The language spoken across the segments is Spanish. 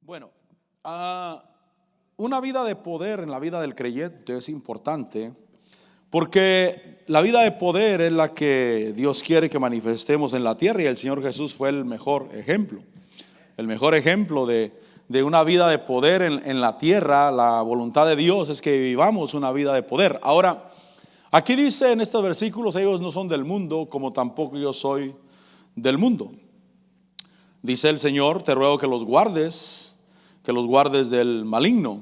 Bueno, una vida de poder en la vida del creyente es importante porque la vida de poder es la que Dios quiere que manifestemos en la tierra, y el Señor Jesús fue el mejor ejemplo de una vida de poder en la tierra. La voluntad de Dios es que vivamos una vida de poder. Ahora, aquí dice en estos versículos: ellos no son del mundo, como tampoco yo soy del mundo. Dice el Señor: te ruego que los guardes del maligno.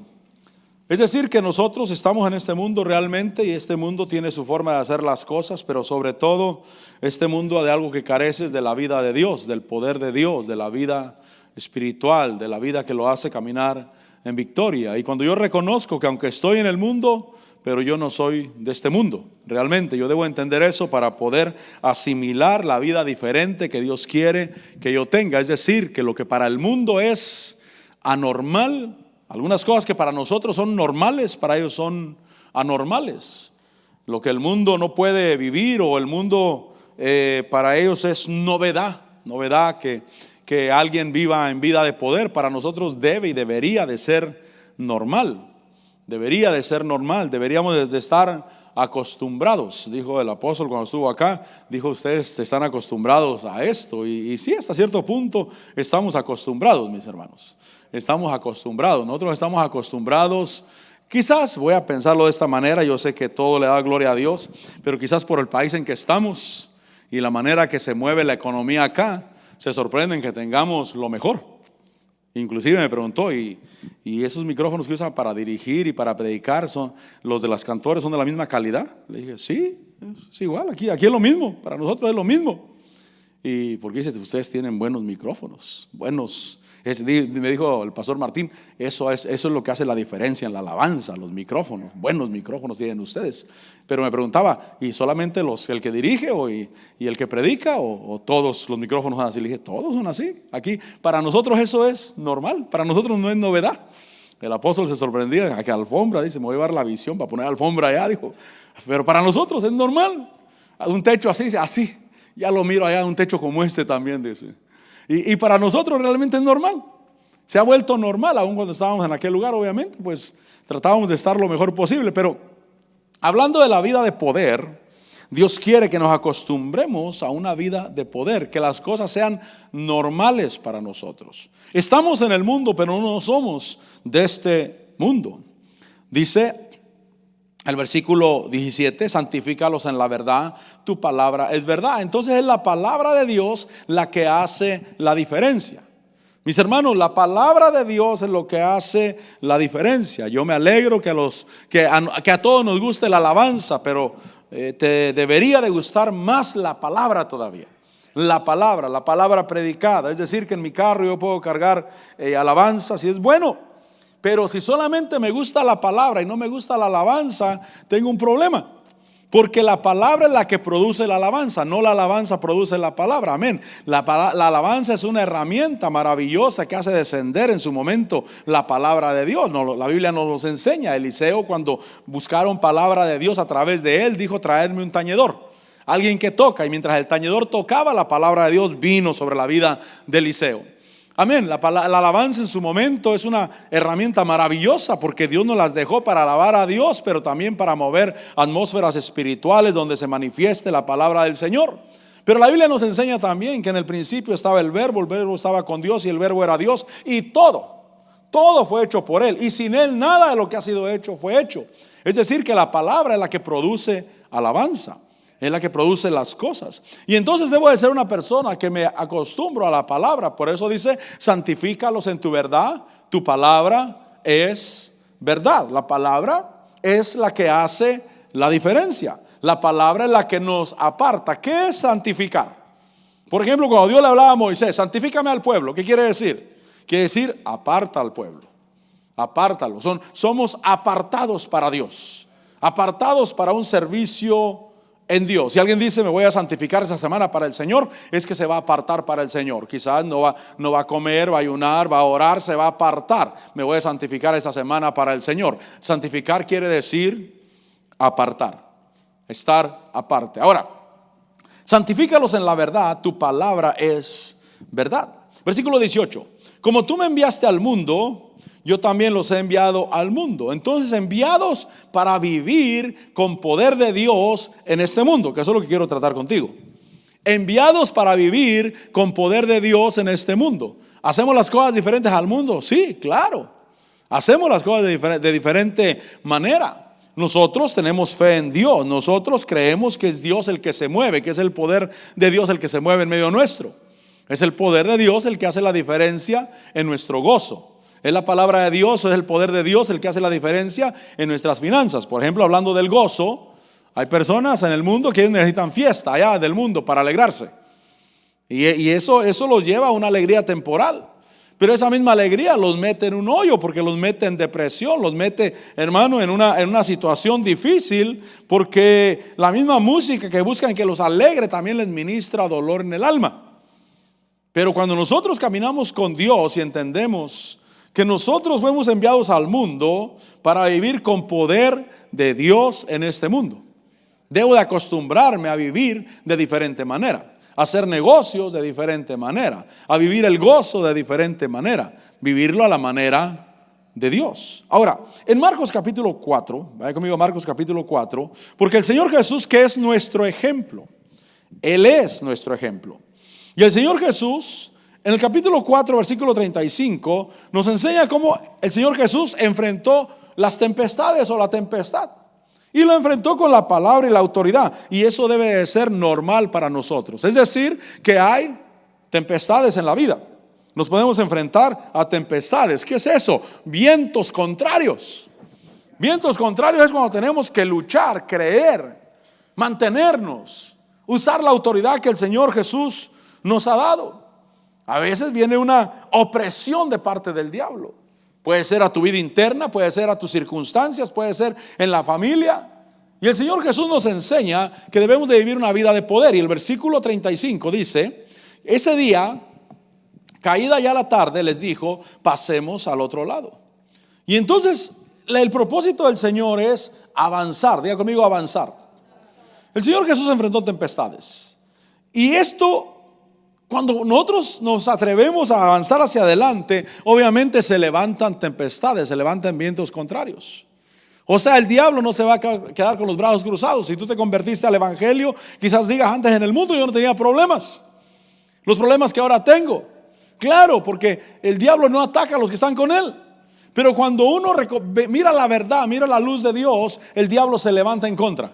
Es decir, que nosotros estamos en este mundo realmente, y este mundo tiene su forma de hacer las cosas, pero sobre todo este mundo de algo que careces de la vida de Dios, del poder de Dios, de la vida espiritual, de la vida que lo hace caminar en victoria. Y cuando yo reconozco que aunque estoy en el mundo, pero yo no soy de este mundo, realmente yo debo entender eso para poder asimilar la vida diferente que Dios quiere que yo tenga. Es decir, que lo que para el mundo es anormal, algunas cosas que para nosotros son normales, para ellos son anormales. Lo que el mundo no puede vivir, o el mundo para ellos es novedad que alguien viva en vida de poder. Para nosotros debe y debería de ser normal. Debería de ser normal, deberíamos de estar acostumbrados. Dijo el apóstol cuando estuvo acá, dijo: ustedes están acostumbrados a esto. Y sí, hasta cierto punto estamos acostumbrados, mis hermanos. Estamos acostumbrados, nosotros estamos acostumbrados. Quizás, voy a pensarlo de esta manera, yo sé que todo le da gloria a Dios, pero quizás por el país en que estamos y la manera que se mueve la economía acá, se sorprenden que tengamos lo mejor. Inclusive me preguntó: ¿y esos micrófonos que usan para dirigir y para predicar, son los de las cantores, son de la misma calidad? Le dije: sí, es igual, aquí es lo mismo, para nosotros es lo mismo. Y porque dice: ustedes tienen buenos micrófonos, buenos. Me dijo el pastor Martín: eso es lo que hace la diferencia en la alabanza, los micrófonos, buenos micrófonos tienen ustedes. Pero me preguntaba: ¿y solamente el que dirige y el que predica, o todos los micrófonos son así? Le dije: todos son así. Aquí para nosotros eso es normal, para nosotros no es novedad. El apóstol se sorprendía: ¿a qué alfombra? Dice: me voy a llevar la visión para poner alfombra allá, dijo. Pero para nosotros es normal. Un techo así, ya lo miro allá, un techo como este también, dice. Y para nosotros realmente es normal. Se ha vuelto normal, aún cuando estábamos en aquel lugar, obviamente, pues tratábamos de estar lo mejor posible. Pero hablando de la vida de poder, Dios quiere que nos acostumbremos a una vida de poder, que las cosas sean normales para nosotros. Estamos en el mundo, pero no somos de este mundo. Dice el versículo 17: santifícalos en la verdad, tu palabra es verdad. Entonces es la palabra de Dios la que hace la diferencia. Mis hermanos, la palabra de Dios es lo que hace la diferencia. Yo me alegro que a todos nos guste la alabanza, pero te debería de gustar más la palabra todavía. La palabra predicada. Es decir, que en mi carro yo puedo cargar alabanza, si es bueno. Pero si solamente me gusta la palabra y no me gusta la alabanza, tengo un problema. Porque la palabra es la que produce la alabanza, no la alabanza produce la palabra. Amén. La alabanza es una herramienta maravillosa que hace descender en su momento la palabra de Dios. La Biblia nos los enseña. Eliseo, cuando buscaron palabra de Dios a través de él, dijo: traedme un tañedor, alguien que toca. Y mientras el tañedor tocaba, la palabra de Dios vino sobre la vida de Eliseo. Amén. La alabanza en su momento es una herramienta maravillosa, porque Dios nos las dejó para alabar a Dios, pero también para mover atmósferas espirituales donde se manifieste la palabra del Señor. Pero la Biblia nos enseña también que en el principio estaba el verbo estaba con Dios y el verbo era Dios, y todo fue hecho por Él, y sin Él nada de lo que ha sido hecho fue hecho. Es decir, que la palabra es la que produce alabanza, es la que produce las cosas. Y entonces debo de ser una persona que me acostumbro a la palabra. Por eso dice: santifícalos en tu verdad, tu palabra es verdad. La palabra es la que hace la diferencia. La palabra es la que nos aparta. ¿Qué es santificar? Por ejemplo, cuando Dios le hablaba a Moisés: santifícame al pueblo, ¿qué quiere decir? Quiere decir: aparta al pueblo, apártalo. Somos apartados para Dios, apartados para un servicio en Dios. Si alguien dice: me voy a santificar esa semana para el Señor, es que se va a apartar para el Señor. Quizás no va a comer, va a ayunar, va a orar, se va a apartar. Me voy a santificar esa semana para el Señor. Santificar quiere decir apartar, estar aparte. Ahora, santifícalos en la verdad, tu palabra es verdad. Versículo 18. Como tú me enviaste al mundo, yo también los he enviado al mundo. Entonces, enviados para vivir con poder de Dios en este mundo, que eso es lo que quiero tratar contigo. Enviados para vivir con poder de Dios en este mundo. ¿Hacemos las cosas diferentes al mundo? Sí, claro. Hacemos las cosas de diferente manera. Nosotros tenemos fe en Dios. Nosotros creemos que es Dios el que se mueve, que es el poder de Dios el que se mueve en medio nuestro. Es el poder de Dios el que hace la diferencia en nuestro gozo. Es la palabra de Dios, es el poder de Dios el que hace la diferencia en nuestras finanzas. Por ejemplo, hablando del gozo, hay personas en el mundo que necesitan fiesta allá del mundo para alegrarse. Y eso los lleva a una alegría temporal. Pero esa misma alegría los mete en un hoyo, porque los mete en depresión, los mete, hermano, en una situación difícil, porque la misma música que buscan que los alegre también les ministra dolor en el alma. Pero cuando nosotros caminamos con Dios y entendemos que nosotros fuimos enviados al mundo para vivir con poder de Dios en este mundo, debo de acostumbrarme a vivir de diferente manera, a hacer negocios de diferente manera, a vivir el gozo de diferente manera, vivirlo a la manera de Dios. Ahora, en Marcos capítulo 4, vaya conmigo a Marcos capítulo 4, porque el Señor Jesús, que es nuestro ejemplo, Él es nuestro ejemplo. Y el Señor Jesús, en el capítulo 4, versículo 35, nos enseña cómo el Señor Jesús enfrentó las tempestades o la tempestad. Y lo enfrentó con la palabra y la autoridad. Y eso debe de ser normal para nosotros. Es decir, que hay tempestades en la vida. Nos podemos enfrentar a tempestades. ¿Qué es eso? Vientos contrarios. Vientos contrarios es cuando tenemos que luchar, creer, mantenernos, usar la autoridad que el Señor Jesús nos ha dado. A veces viene una opresión de parte del diablo. Puede ser a tu vida interna, puede ser a tus circunstancias, puede ser en la familia. Y el Señor Jesús nos enseña que debemos de vivir una vida de poder. Y el versículo 35 dice: ese día, caída ya la tarde, les dijo, pasemos al otro lado. Y entonces el propósito del Señor es avanzar. Diga conmigo, avanzar. El Señor Jesús enfrentó tempestades. Y esto, cuando nosotros nos atrevemos a avanzar hacia adelante, obviamente se levantan tempestades, se levantan vientos contrarios. O sea, el diablo no se va a quedar con los brazos cruzados. Si tú te convertiste al evangelio, quizás digas, antes en el mundo yo no tenía problemas. Los problemas que ahora tengo. Claro, porque el diablo no ataca a los que están con él. Pero cuando uno mira la verdad, mira la luz de Dios, el diablo se levanta en contra.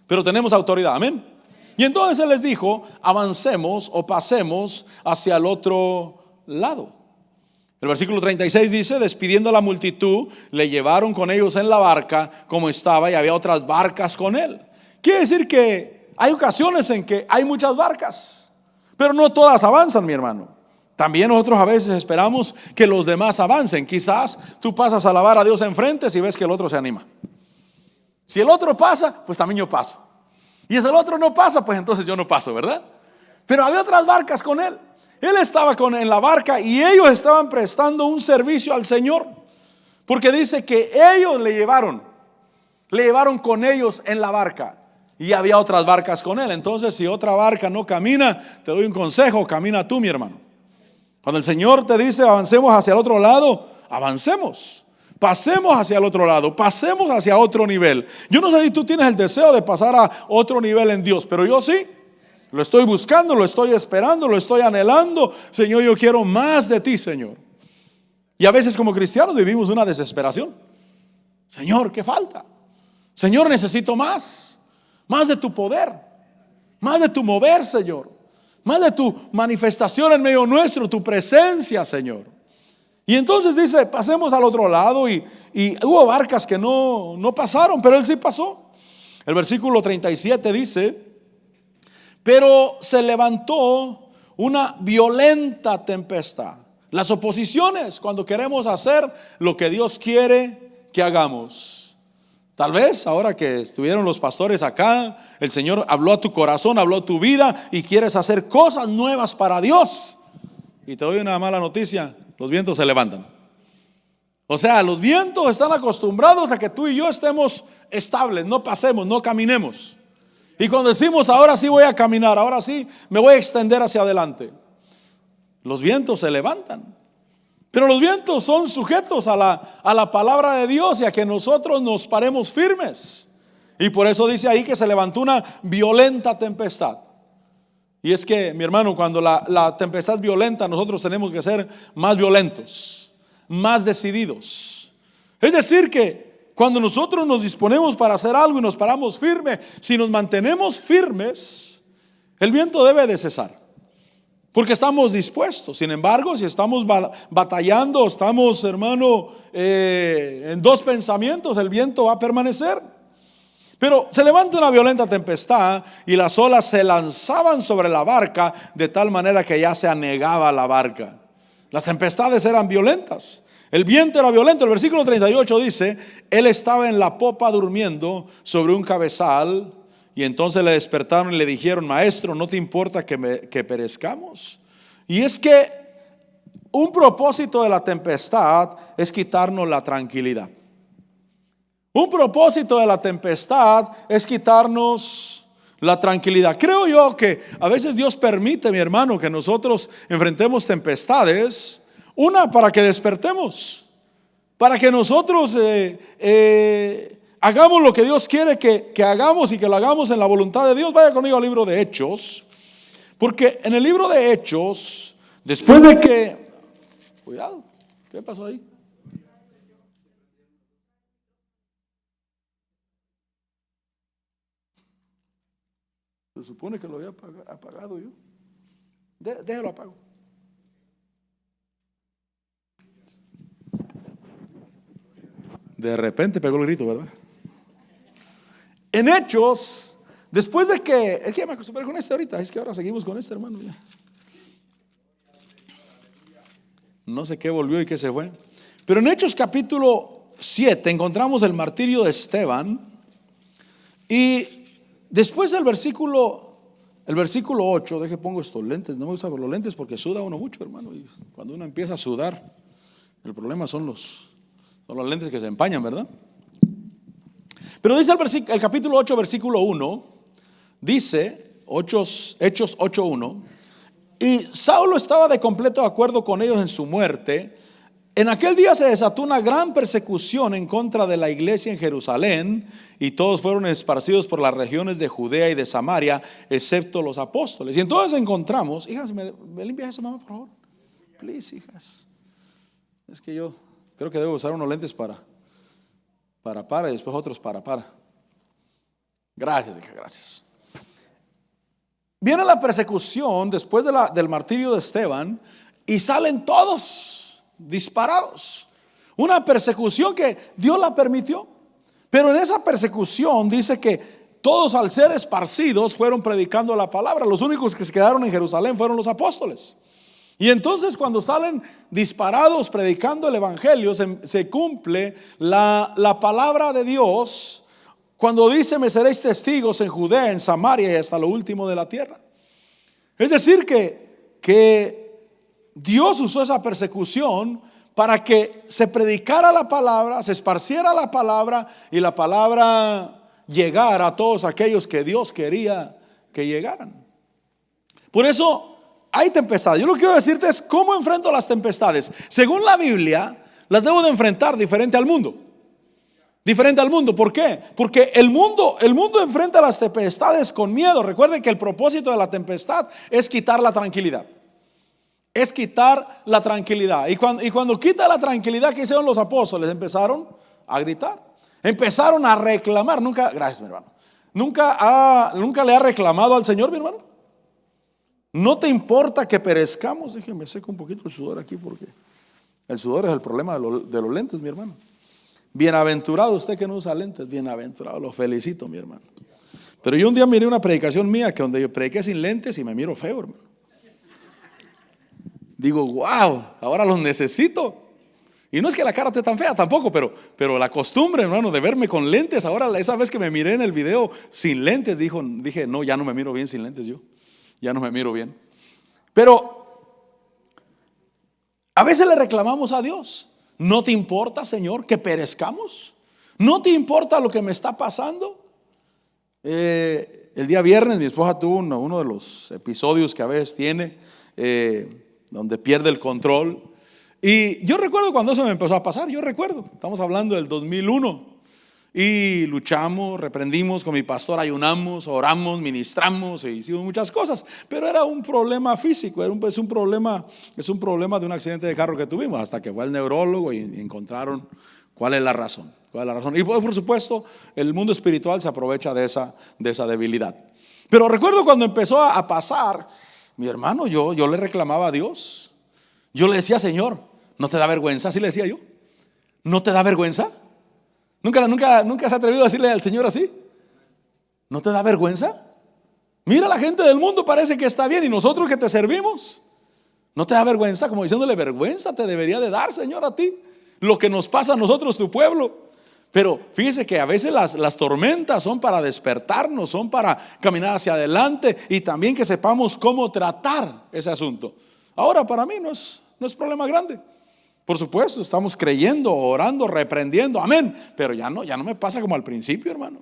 Pero tenemos autoridad, amén. Y entonces Él les dijo, avancemos o pasemos hacia el otro lado. El versículo 36 dice, despidiendo a la multitud, le llevaron con ellos en la barca como estaba, y había otras barcas con Él. Quiere decir que hay ocasiones en que hay muchas barcas, pero no todas avanzan, mi hermano. También nosotros a veces esperamos que los demás avancen. Quizás tú pasas a alabar a Dios enfrente si ves que el otro se anima. Si el otro pasa, pues también yo paso. Y si el otro no pasa, pues entonces yo no paso, ¿verdad? Pero había otras barcas con él. Él estaba en la barca y ellos estaban prestando un servicio al Señor. Porque dice que ellos le llevaron con ellos en la barca. Y había otras barcas con él. Entonces, si otra barca no camina, te doy un consejo, camina tú, mi hermano. Cuando el Señor te dice avancemos hacia el otro lado, avancemos. Pasemos hacia el otro lado, pasemos hacia otro nivel. Yo no sé si tú tienes el deseo de pasar a otro nivel en Dios, pero yo sí. Lo estoy buscando, lo estoy esperando, lo estoy anhelando. Señor, yo quiero más de ti, Señor. Y a veces como cristianos vivimos una desesperación. Señor, ¿qué falta? Señor, necesito más. Más de tu poder. Más de tu mover, Señor. Más de tu manifestación en medio nuestro, tu presencia, Señor. Y entonces dice, pasemos al otro lado y hubo barcas que no pasaron, pero él sí pasó. El versículo 37 dice, pero se levantó una violenta tempestad. Las oposiciones cuando queremos hacer lo que Dios quiere que hagamos. Tal vez ahora que estuvieron los pastores acá, el Señor habló a tu corazón, habló a tu vida y quieres hacer cosas nuevas para Dios. Y te doy una mala noticia. Los vientos se levantan. O sea, los vientos están acostumbrados a que tú y yo estemos estables, no pasemos, no caminemos. Y cuando decimos ahora sí voy a caminar, ahora sí me voy a extender hacia adelante, Los vientos se levantan. Pero los vientos son sujetos a la palabra de Dios y a que nosotros nos paremos firmes. Y por eso dice ahí que se levantó una violenta tempestad. Y es que, mi hermano, cuando la tempestad es violenta, nosotros tenemos que ser más violentos, más decididos. Es decir que cuando nosotros nos disponemos para hacer algo y nos paramos firmes, si nos mantenemos firmes, el viento debe de cesar. Porque estamos dispuestos. Sin embargo, si estamos batallando, estamos, hermano, en dos pensamientos, el viento va a permanecer. Pero se levanta una violenta tempestad y las olas se lanzaban sobre la barca de tal manera que ya se anegaba la barca. Las tempestades eran violentas. El viento era violento. El versículo 38 dice: él estaba en la popa durmiendo sobre un cabezal. Y entonces le despertaron y le dijeron: maestro, ¿no te importa que perezcamos? Y es que un propósito de la tempestad es quitarnos la tranquilidad. Un propósito de la tempestad es quitarnos la tranquilidad. Creo yo que a veces Dios permite, mi hermano, que nosotros enfrentemos tempestades. Una, para que despertemos, para que nosotros hagamos lo que Dios quiere que hagamos y que lo hagamos en la voluntad de Dios. Vaya conmigo al libro de Hechos, porque en el libro de Hechos, después de que... Cuidado, ¿qué pasó ahí? Se supone que lo había apagado yo. Déjalo apago. De repente pegó el grito, ¿verdad? En Hechos, después de que... Es que me acostumbré con este ahorita. Es que ahora seguimos con este, hermano, ya. No sé qué volvió y qué se fue. Pero en Hechos capítulo 7 encontramos el martirio de Esteban. Y después el versículo 8, deje pongo estos lentes. No me gusta los lentes porque suda uno mucho, hermano. Y cuando uno empieza a sudar, el problema son los lentes que se empañan, ¿verdad? Pero dice el capítulo 8, versículo 1, dice, Hechos 8:1, y Saulo estaba de completo acuerdo con ellos en su muerte. En aquel día se desató una gran persecución en contra de la iglesia en Jerusalén, y todos fueron esparcidos por las regiones de Judea y de Samaria, excepto los apóstoles. Y entonces encontramos, hijas, ¿me limpias eso, mamá, por favor? Please, hijas. Es que yo creo que debo usar unos lentes para y después otros para. Gracias, hija, gracias. Viene la persecución después del martirio de Esteban y salen todos disparados. Una persecución que Dios la permitió. Pero en esa persecución dice que todos, al ser esparcidos, fueron predicando la palabra. Los únicos que se quedaron en Jerusalén fueron los apóstoles. Y entonces cuando salen disparados predicando el evangelio, se cumple la palabra de Dios cuando dice: me seréis testigos en Judea, en Samaria y hasta lo último de la tierra. Es decir que Dios usó esa persecución para que se predicara la palabra, se esparciera la palabra y la palabra llegara a todos aquellos que Dios quería que llegaran. Por eso hay tempestades. Yo lo que quiero decirte es cómo enfrento las tempestades. Según la Biblia, las debo de enfrentar diferente al mundo. Diferente al mundo. ¿Por qué? Porque el mundo enfrenta las tempestades con miedo. Recuerden que el propósito de la tempestad es quitar la tranquilidad. Es quitar la tranquilidad. Y cuando quita la tranquilidad, ¿qué hicieron los apóstoles? Empezaron a gritar. Empezaron a reclamar. Gracias, mi hermano. Nunca le ha reclamado al Señor, mi hermano. ¿No te importa que perezcamos? Déjeme seco un poquito el sudor aquí, porque el sudor es el problema de los lentes, mi hermano. Bienaventurado usted que no usa lentes, bienaventurado, lo felicito, mi hermano. Pero yo un día miré una predicación mía que donde yo prediqué sin lentes y me miro feo, hermano. Digo, wow, ahora los necesito. Y no es que la cara esté tan fea tampoco, pero la costumbre, hermano, de verme con lentes. Ahora, esa vez que me miré en el video sin lentes, dije, no, ya no me miro bien sin lentes yo. Ya no me miro bien. Pero a veces le reclamamos a Dios: ¿no te importa, Señor, que perezcamos? ¿No te importa lo que me está pasando? El día viernes mi esposa tuvo uno de los episodios que a veces tiene. donde pierde el control. Y yo recuerdo cuando eso me empezó a pasar, estamos hablando del 2001. Y luchamos, reprendimos con mi pastor, ayunamos, oramos, ministramos e hicimos muchas cosas. Pero era un problema físico, es un problema de un accidente de carro que tuvimos, hasta que fue al neurólogo y encontraron cuál es la razón. Y por supuesto, el mundo espiritual se aprovecha de esa debilidad. Pero recuerdo cuando empezó a pasar, mi hermano, yo le reclamaba a Dios. Yo le decía: Señor, ¿no te da vergüenza? Así le decía yo. ¿No te da vergüenza? ¿Nunca se ha atrevido a decirle al Señor así? ¿No te da vergüenza? Mira, la gente del mundo parece que está bien, y nosotros que te servimos, ¿no te da vergüenza? Como diciéndole: vergüenza te debería de dar, Señor, a ti, lo que nos pasa a nosotros, tu pueblo. Pero fíjese que a veces las tormentas son para despertarnos, son para caminar hacia adelante, y también que sepamos cómo tratar ese asunto. Ahora, para mí no es problema grande. Por supuesto, estamos creyendo, orando, reprendiendo, amén. Pero ya no me pasa como al principio, hermano.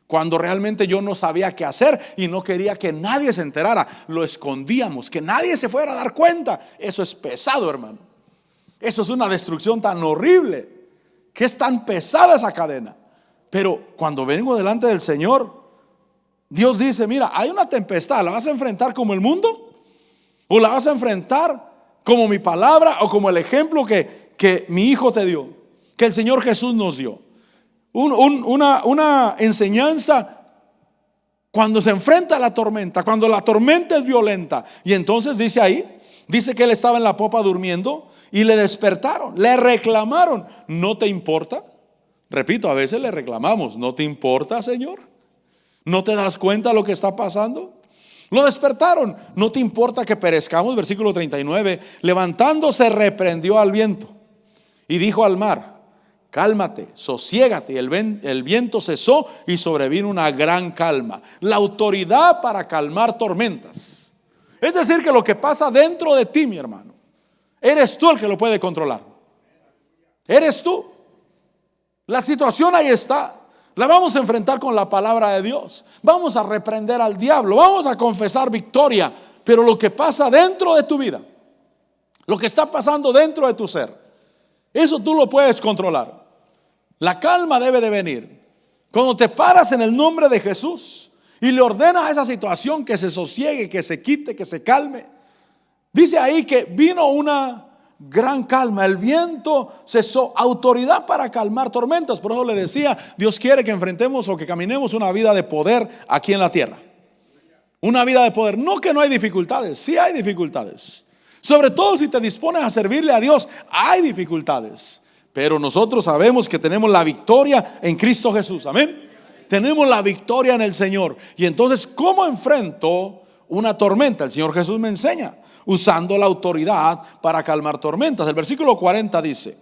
Cuando realmente yo no sabía qué hacer y no quería que nadie se enterara, lo escondíamos, que nadie se fuera a dar cuenta. Eso es pesado, hermano. Eso es una destrucción tan horrible, que es tan pesada esa cadena. Pero cuando vengo delante del Señor, Dios dice: mira, hay una tempestad, ¿la vas a enfrentar como el mundo? ¿O la vas a enfrentar como mi palabra, o como el ejemplo que mi hijo te dio, que el Señor Jesús nos dio? Una enseñanza cuando se enfrenta a la tormenta, cuando la tormenta es violenta. Y entonces dice que él estaba en la popa durmiendo y le despertaron, le reclamaron: ¿no te importa? Repito, a veces le reclamamos: ¿no te importa, Señor? ¿No te das cuenta de lo que está pasando? Lo despertaron: ¿no te importa que perezcamos? Versículo 39. Levantándose, reprendió al viento y dijo al mar: cálmate, sosiégate. Y el viento cesó y sobrevino una gran calma. La autoridad para calmar tormentas. Es decir, que lo que pasa dentro de ti, mi hermano, eres tú el que lo puede controlar. Eres tú. La situación ahí está. La vamos a enfrentar con la palabra de Dios. Vamos a reprender al diablo. Vamos a confesar victoria. Pero lo que pasa dentro de tu vida, lo que está pasando dentro de tu ser, eso tú lo puedes controlar. La calma debe de venir cuando te paras en el nombre de Jesús y le ordenas a esa situación que se sosiegue, que se quite, que se calme. Dice ahí que vino una gran calma, el viento cesó, autoridad para calmar tormentas. Por eso le decía, Dios quiere que enfrentemos o que caminemos una vida de poder aquí en la tierra. Una vida de poder, no que no hay dificultades, sí hay dificultades. Sobre todo si te dispones a servirle a Dios, hay dificultades. Pero nosotros sabemos que tenemos la victoria en Cristo Jesús, amén. Tenemos la victoria en el Señor. Y entonces, ¿cómo enfrento una tormenta? El Señor Jesús me enseña, usando la autoridad para calmar tormentas. El versículo 40 dice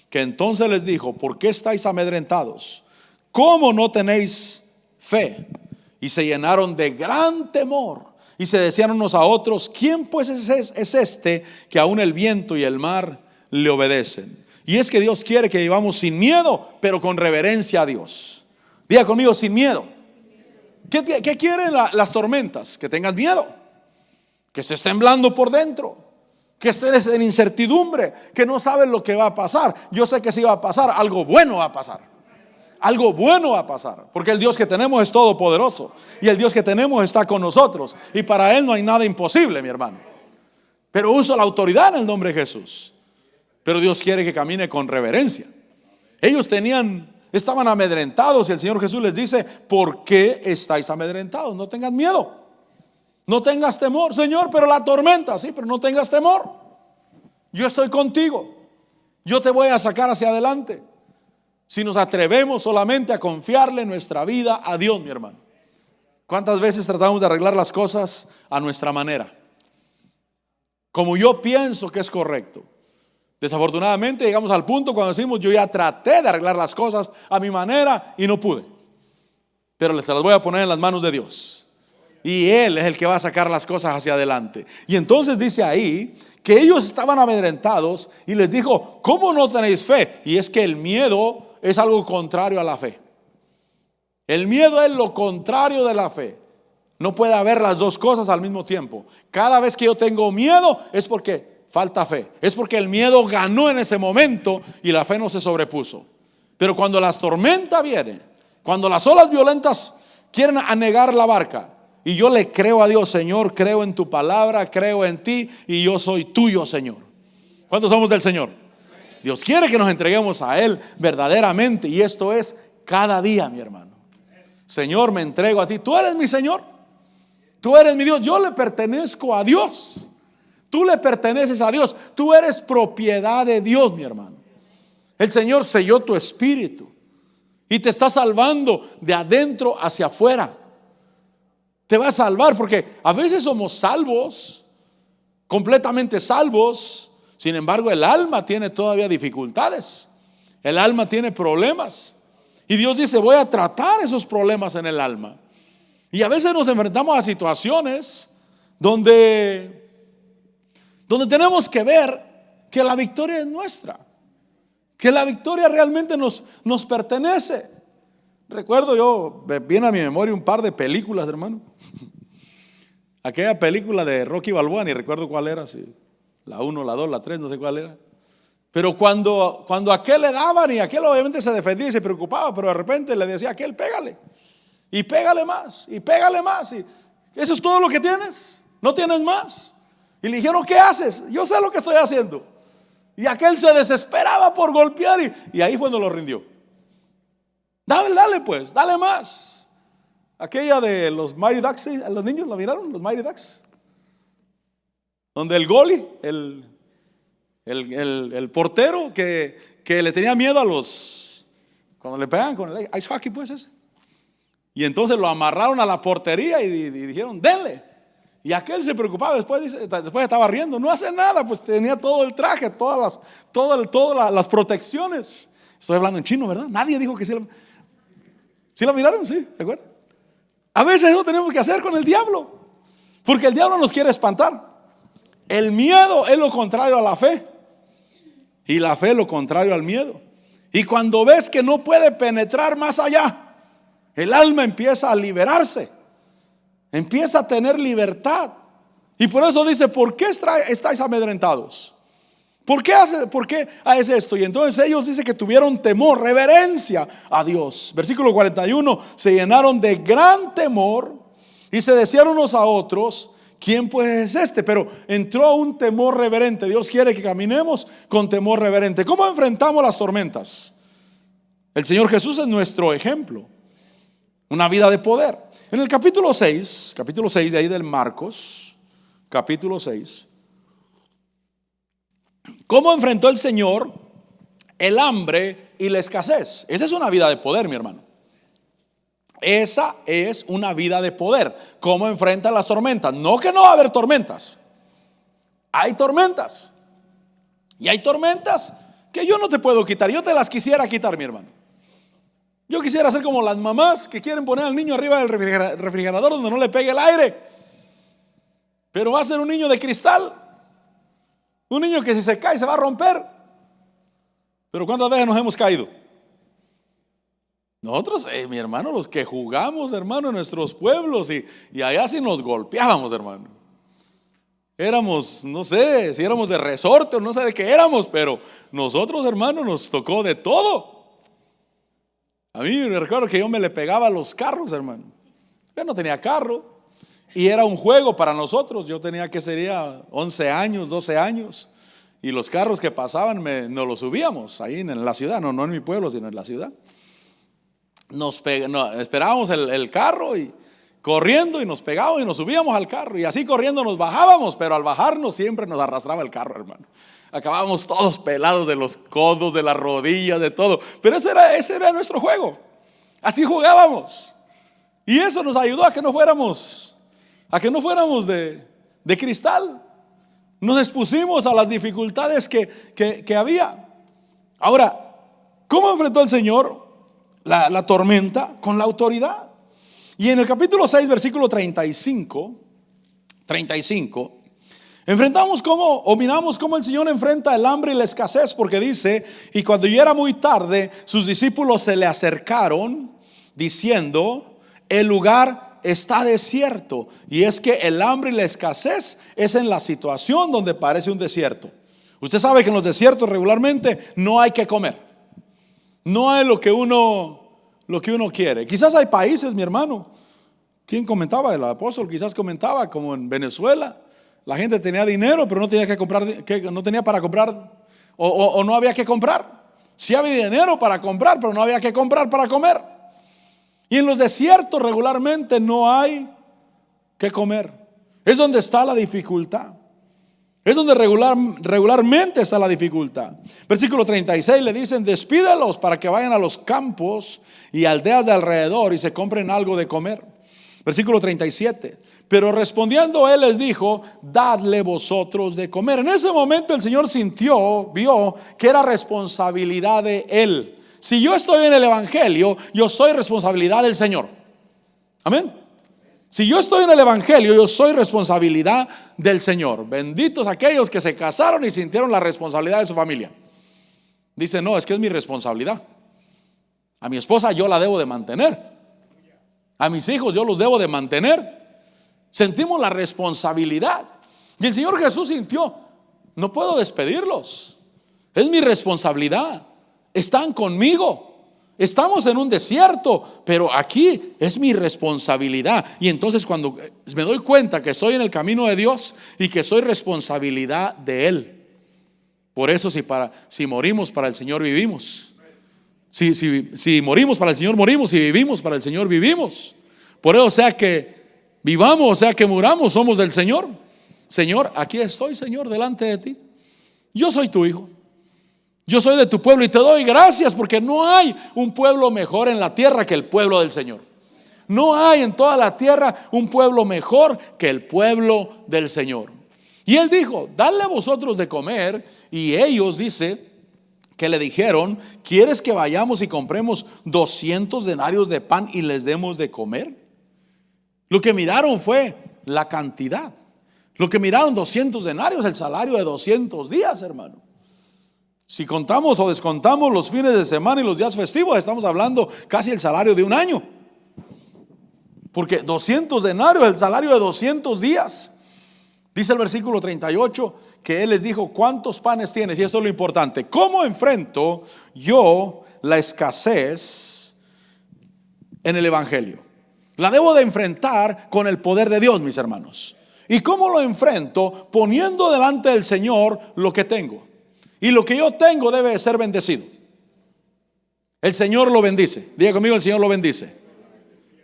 que entonces les dijo: ¿por qué estáis amedrentados? ¿Cómo no tenéis fe? Y se llenaron de gran temor y se decían unos a otros: ¿quién pues es este que aún el viento y el mar le obedecen? Y es que Dios quiere que vivamos sin miedo, pero con reverencia a Dios. Diga conmigo: sin miedo. ¿Qué quieren las tormentas? Que tengas miedo, que estés temblando por dentro, que estés en incertidumbre, que no sabes lo que va a pasar. Yo sé que si va a pasar, algo bueno va a pasar. Algo bueno va a pasar, porque el Dios que tenemos es todopoderoso y el Dios que tenemos está con nosotros, y para Él no hay nada imposible, mi hermano. Pero uso la autoridad en el nombre de Jesús. Pero Dios quiere que camine con reverencia. Ellos estaban amedrentados, y el Señor Jesús les dice: ¿por qué estáis amedrentados? No tengas miedo. No tengas temor. Señor, pero la tormenta, sí, pero no tengas temor. Yo estoy contigo. Yo te voy a sacar hacia adelante. Si nos atrevemos solamente a confiarle nuestra vida a Dios, mi hermano. ¿Cuántas veces tratamos de arreglar las cosas a nuestra manera? Como yo pienso que es correcto. Desafortunadamente llegamos al punto cuando decimos: yo ya traté de arreglar las cosas a mi manera y no pude. Pero se las voy a poner en las manos de Dios. Y Él es el que va a sacar las cosas hacia adelante. Y entonces dice ahí que ellos estaban amedrentados y les dijo: ¿cómo no tenéis fe? Y es que el miedo es algo contrario a la fe. El miedo es lo contrario de la fe. No puede haber las dos cosas al mismo tiempo. Cada vez que yo tengo miedo es porque Falta fe. Es porque el miedo ganó en ese momento y la fe no se sobrepuso. Pero cuando las tormentas vienen, cuando las olas violentas quieren anegar la barca, y yo le creo a Dios: Señor, creo en tu palabra, creo en ti y yo soy tuyo, Señor. ¿Cuántos somos del Señor? Dios quiere que nos entreguemos a Él verdaderamente, y esto es cada día, mi hermano. Señor, me entrego a ti. Tú eres mi Señor, tú eres mi Dios. Yo le pertenezco a Dios, tú le perteneces a Dios, tú eres propiedad de Dios, mi hermano. El Señor selló tu espíritu y te está salvando de adentro hacia afuera. Te va a salvar, porque a veces somos salvos, completamente salvos. Sin embargo, el alma tiene todavía dificultades. El alma tiene problemas. Y Dios dice: voy a tratar esos problemas en el alma. Y a veces nos enfrentamos a situaciones donde tenemos que ver que la victoria es nuestra, que la victoria realmente nos pertenece. Recuerdo, yo viene a mi memoria un par de películas, hermano. Aquella película de Rocky Balboa, ni recuerdo cuál era, sí. La 1, la 2, la 3, no sé cuál era. Pero cuando a aquel le daban, y aquel obviamente se defendía y se preocupaba, pero de repente le decía a aquel: pégale, y pégale más, y pégale más. Y eso es todo lo que tienes, no tienes más. Y le dijeron: ¿qué haces? Yo sé lo que estoy haciendo. Y aquel se desesperaba por golpear, y ahí fue donde lo rindió. Dale pues, dale más. Aquella de los Mighty Ducks, ¿sí? ¿Los niños la miraron? Los Mighty Ducks, donde el goalie, el portero que le tenía miedo a los, cuando le pegan con el ice hockey, pues ese. Y entonces lo amarraron a la portería y dijeron: denle. Y aquel se preocupaba, después estaba riendo. No hace nada, pues tenía todo el traje, todas las protecciones. Estoy hablando en chino, ¿verdad? Nadie dijo que sí. ¿Sí lo miraron? Sí, ¿se acuerdan? A veces eso tenemos que hacer con el diablo, porque el diablo nos quiere espantar. El miedo es lo contrario a la fe, y la fe es lo contrario al miedo. Y cuando ves que no puede penetrar más allá, el alma empieza a liberarse, empieza a tener libertad. Y por eso dice: ¿por qué estáis amedrentados? ¿Por qué hace esto? Y entonces ellos dicen que tuvieron temor, reverencia a Dios. Versículo 41: se llenaron de gran temor y se decían unos a otros: ¿quién pues es este? Pero entró un temor reverente. Dios quiere que caminemos con temor reverente. ¿Cómo enfrentamos las tormentas? El Señor Jesús es nuestro ejemplo. Una vida de poder. En el capítulo 6 de ahí del Marcos, capítulo 6, ¿cómo enfrentó el Señor el hambre y la escasez? Esa es una vida de poder, mi hermano. Esa es una vida de poder. ¿Cómo enfrenta las tormentas? No que no va a haber tormentas. Hay tormentas. Y hay tormentas que yo no te puedo quitar. Yo te las quisiera quitar, mi hermano. Yo quisiera ser como las mamás que quieren poner al niño arriba del refrigerador donde no le pegue el aire. Pero va a ser un niño de cristal. Un niño que si se cae se va a romper. Pero ¿cuántas veces nos hemos caído? Nosotros, mi hermano, los que jugamos, hermano, en nuestros pueblos, y allá sí nos golpeábamos, hermano. Éramos, no sé, si éramos de resorte o no sé de qué éramos, pero nosotros, hermano, nos tocó de todo. A mí me recuerdo que yo me le pegaba a los carros, hermano. Yo no tenía carro y era un juego para nosotros. Yo tenía que sería 11 años, 12 años, y los carros que pasaban nos los subíamos ahí en la ciudad, no en mi pueblo, sino en la ciudad. Esperábamos el carro y corriendo, y nos pegábamos y nos subíamos al carro, y así corriendo nos bajábamos, pero al bajarnos siempre nos arrastraba el carro, hermano. Acabábamos todos pelados de los codos, de las rodillas, de todo. Pero ese era nuestro juego. Así jugábamos. Y eso nos ayudó a que no fuéramos de cristal. Nos expusimos a las dificultades que había. Ahora, ¿cómo enfrentó el Señor la tormenta? Con la autoridad. Y en el capítulo 6, versículo 35, miramos cómo el Señor enfrenta el hambre y la escasez, porque dice: y cuando ya era muy tarde, sus discípulos se le acercaron diciendo: el lugar está desierto. Y es que el hambre y la escasez es en la situación donde parece un desierto. Usted sabe que en los desiertos regularmente no hay que comer. No hay lo que uno quiere. Quizás hay países, mi hermano. ¿Quién comentaba? El apóstol quizás comentaba, como en Venezuela. La gente tenía dinero, pero no tenía que comprar, no tenía para comprar, o no había que comprar. Sí había dinero para comprar, pero no había que comprar para comer. Y en los desiertos regularmente no hay que comer. Es donde está la dificultad. Es donde regularmente está la dificultad. Versículo 36 le dicen: despídelos para que vayan a los campos y aldeas de alrededor y se compren algo de comer. Versículo 37. Pero respondiendo él les dijo: dadle vosotros de comer. En ese momento el Señor vio que era responsabilidad de él. Si yo estoy en el evangelio, yo soy responsabilidad del Señor. Amén. Si yo estoy en el evangelio, yo soy responsabilidad del Señor. Benditos aquellos que se casaron y sintieron la responsabilidad de su familia. Dice: no, es que es mi responsabilidad. A mi esposa yo la debo de mantener. A mis hijos yo los debo de mantener. Sentimos la responsabilidad. Y el Señor Jesús sintió: no puedo despedirlos, es mi responsabilidad. Están conmigo. Estamos en un desierto, pero aquí es mi responsabilidad. Y entonces cuando me doy cuenta que estoy en el camino de Dios y que soy responsabilidad de Él. Por eso si morimos para el Señor vivimos. Si morimos para el Señor morimos, si vivimos para el Señor vivimos. Por eso sea que vivamos, o sea que muramos, somos del Señor. Señor, aquí estoy, Señor, delante de ti. Yo soy tu hijo. Yo soy de tu pueblo y te doy gracias porque no hay un pueblo mejor en la tierra que el pueblo del Señor. No hay en toda la tierra un pueblo mejor que el pueblo del Señor. Y él dijo: dadle a vosotros de comer. Y ellos, dice, que le dijeron: ¿quieres que vayamos y compremos 200 denarios de pan y les demos de comer? Lo que miraron fue la cantidad. Lo que miraron, 200 denarios, el salario de 200 días, hermano. Si contamos o descontamos los fines de semana y los días festivos, estamos hablando casi el salario de un año. Porque 200 denarios, el salario de 200 días. Dice el versículo 38 que él les dijo: ¿cuántos panes tienes? Y esto es lo importante: ¿cómo enfrento yo la escasez en el evangelio? La debo de enfrentar con el poder de Dios, mis hermanos. ¿Y cómo lo enfrento? Poniendo delante del Señor lo que tengo. Y lo que yo tengo debe de ser bendecido. El Señor lo bendice. Diga conmigo: el Señor lo bendice.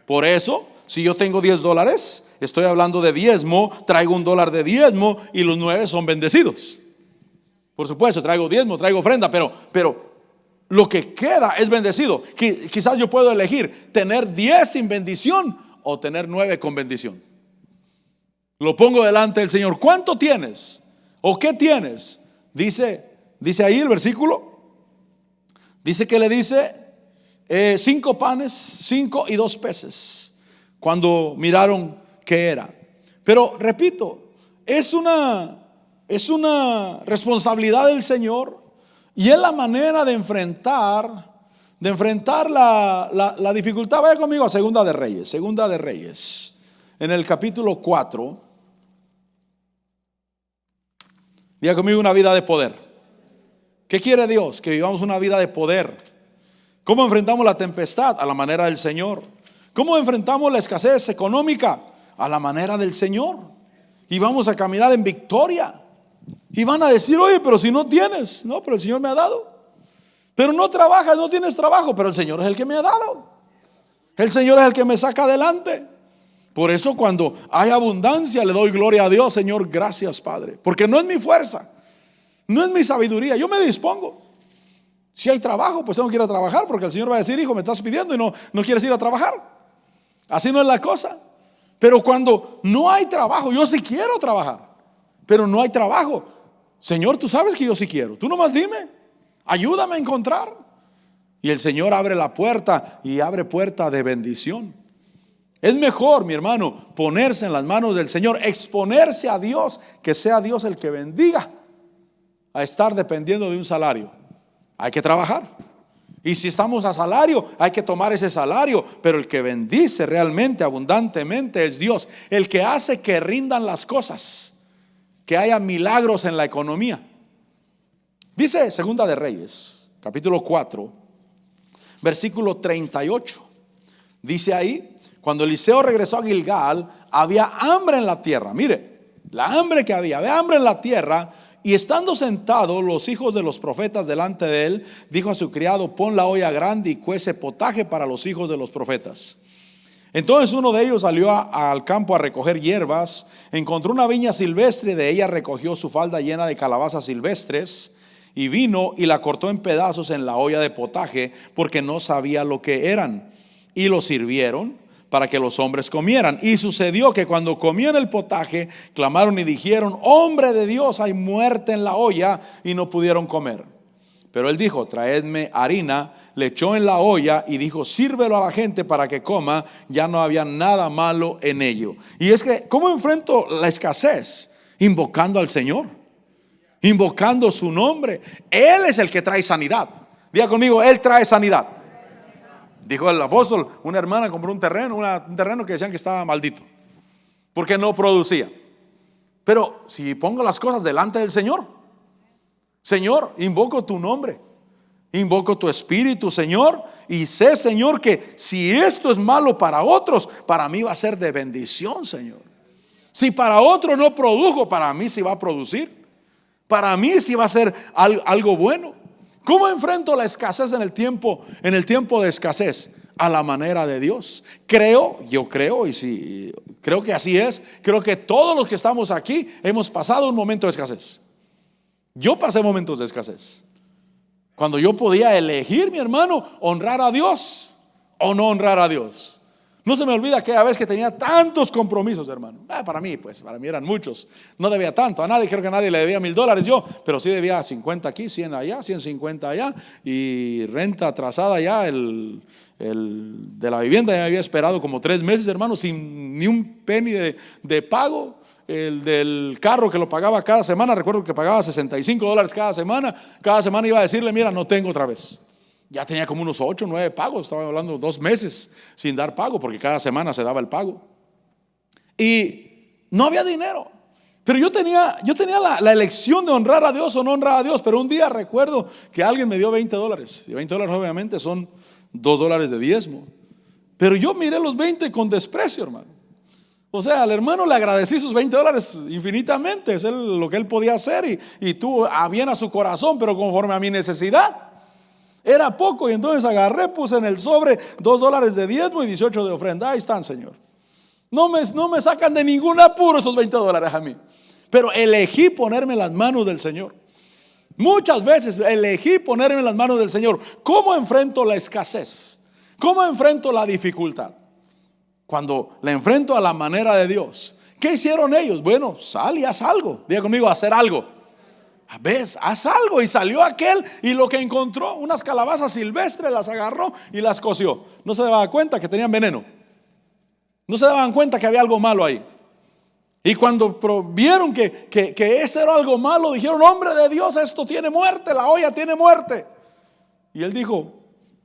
Por eso, si yo tengo $10, estoy hablando de diezmo, traigo $1 de diezmo y los 9 son bendecidos. Por supuesto, traigo diezmo, traigo ofrenda, pero lo que queda es bendecido. Quizás yo puedo elegir tener 10 sin bendición o tener 9 con bendición. Lo pongo delante del Señor. ¿Cuánto tienes? ¿O qué tienes? Dice ahí el versículo. Dice que le dice 5 panes, 5 y 2 peces. Cuando miraron qué era. Pero repito, es una responsabilidad del Señor. Y es la manera de enfrentar la dificultad. Vaya conmigo a Segunda de Reyes, en el capítulo 4. Diga conmigo: una vida de poder. ¿Qué quiere Dios? Que vivamos una vida de poder. ¿Cómo enfrentamos la tempestad? A la manera del Señor. ¿Cómo enfrentamos la escasez económica? A la manera del Señor. Y vamos a caminar en victoria. Y van a decir: oye, pero si no tienes. No, pero el Señor me ha dado. Pero no trabajas, no tienes trabajo. Pero el Señor es el que me ha dado. El Señor es el que me saca adelante. Por eso cuando hay abundancia le doy gloria a Dios. Señor, gracias, Padre. Porque no es mi fuerza, no es mi sabiduría. Yo me dispongo. Si hay trabajo, pues tengo que ir a trabajar, porque el Señor va a decir: hijo, me estás pidiendo y no quieres ir a trabajar. Así no es la cosa. Pero cuando no hay trabajo, yo sí quiero trabajar, pero no hay trabajo. Señor, tú sabes que yo sí quiero. Tú nomás dime, ayúdame a encontrar. Y el Señor abre la puerta, y abre puerta de bendición. Es mejor, mi hermano, ponerse en las manos del Señor, exponerse a Dios, que sea Dios el que bendiga, a estar dependiendo de un salario. Hay que trabajar. Y si estamos a salario, hay que tomar ese salario. Pero el que bendice realmente, abundantemente, es Dios. El que hace que rindan las cosas, que haya milagros en la economía. Dice Segunda de Reyes, capítulo 4, versículo 38. Dice ahí: cuando Eliseo regresó a Gilgal, había hambre en la tierra. Mire, la hambre que había hambre en la tierra. Y estando sentados los hijos de los profetas delante de él, dijo a su criado: pon la olla grande y cuece potaje para los hijos de los profetas. Entonces uno de ellos salió al campo a recoger hierbas, encontró una viña silvestre, de ella recogió su falda llena de calabazas silvestres, y vino y la cortó en pedazos en la olla de potaje, porque no sabía lo que eran. Y lo sirvieron para que los hombres comieran. Y sucedió que cuando comían el potaje, clamaron y dijeron: hombre de Dios, hay muerte en la olla, y no pudieron comer. Pero él dijo: traedme harina. Le echó en la olla y dijo: sírvelo a la gente para que coma. Ya no había nada malo en ello. Y es que, ¿cómo enfrento la escasez? Invocando al Señor, invocando su nombre. Él es el que trae sanidad. Diga conmigo: Él trae sanidad. Dijo el apóstol: una hermana compró un terreno que decían que estaba maldito porque no producía. Pero si pongo las cosas delante del Señor, Señor, invoco tu nombre, invoco tu espíritu, Señor, y sé, Señor, que si esto es malo para otros, para mí va a ser de bendición, Señor. Si para otro no produjo, para mí sí va a producir. Para mí sí va a ser algo bueno. ¿Cómo enfrento la escasez en el tiempo de escasez? A la manera de Dios. Yo creo, y sí, creo que así es. Creo que todos los que estamos aquí hemos pasado un momento de escasez. Yo pasé momentos de escasez, cuando yo podía elegir, mi hermano, honrar a Dios o no honrar a Dios. No se me olvida aquella vez que tenía tantos compromisos, hermano. Para mí eran muchos. No debía tanto a nadie, creo que a nadie le debía $1,000 yo, pero sí debía 50 aquí, 100 allá, 150 allá, y renta atrasada allá. El de la vivienda ya había esperado como 3 meses, hermano, sin ni un penny de pago. El del carro, que lo pagaba cada semana, recuerdo que pagaba $65 cada semana iba a decirle: mira, no tengo otra vez. Ya tenía como unos 8 o 9 pagos, estaba hablando de 2 meses sin dar pago, porque cada semana se daba el pago. Y no había dinero. Pero yo tenía la elección de honrar a Dios o no honrar a Dios. Pero un día recuerdo que alguien me dio $20. Y $20 obviamente son $2 de diezmo. Pero yo miré los 20 con desprecio, hermano. O sea, al hermano le agradecí sus $20 infinitamente. Es lo que él podía hacer y tuvo a bien a su corazón, pero conforme a mi necesidad. Era poco, y entonces agarré, puse en el sobre $2 de diezmo y 18 de ofrenda. Ahí están, Señor. No me sacan de ningún apuro esos $20 a mí. Pero elegí ponerme en las manos del Señor. Muchas veces elegí ponerme en las manos del Señor. ¿Cómo enfrento la escasez? ¿Cómo enfrento la dificultad? Cuando la enfrento a la manera de Dios. ¿Qué hicieron ellos? Bueno, sal y haz algo. Diga conmigo: hacer algo. ¿Ves? Haz algo. Y salió aquel, y lo que encontró, unas calabazas silvestres, las agarró y las coció. No se daban cuenta que tenían veneno. No se daban cuenta que había algo malo ahí. Y cuando vieron que ese era algo malo, dijeron: hombre de Dios, esto tiene muerte, la olla tiene muerte. Y él dijo: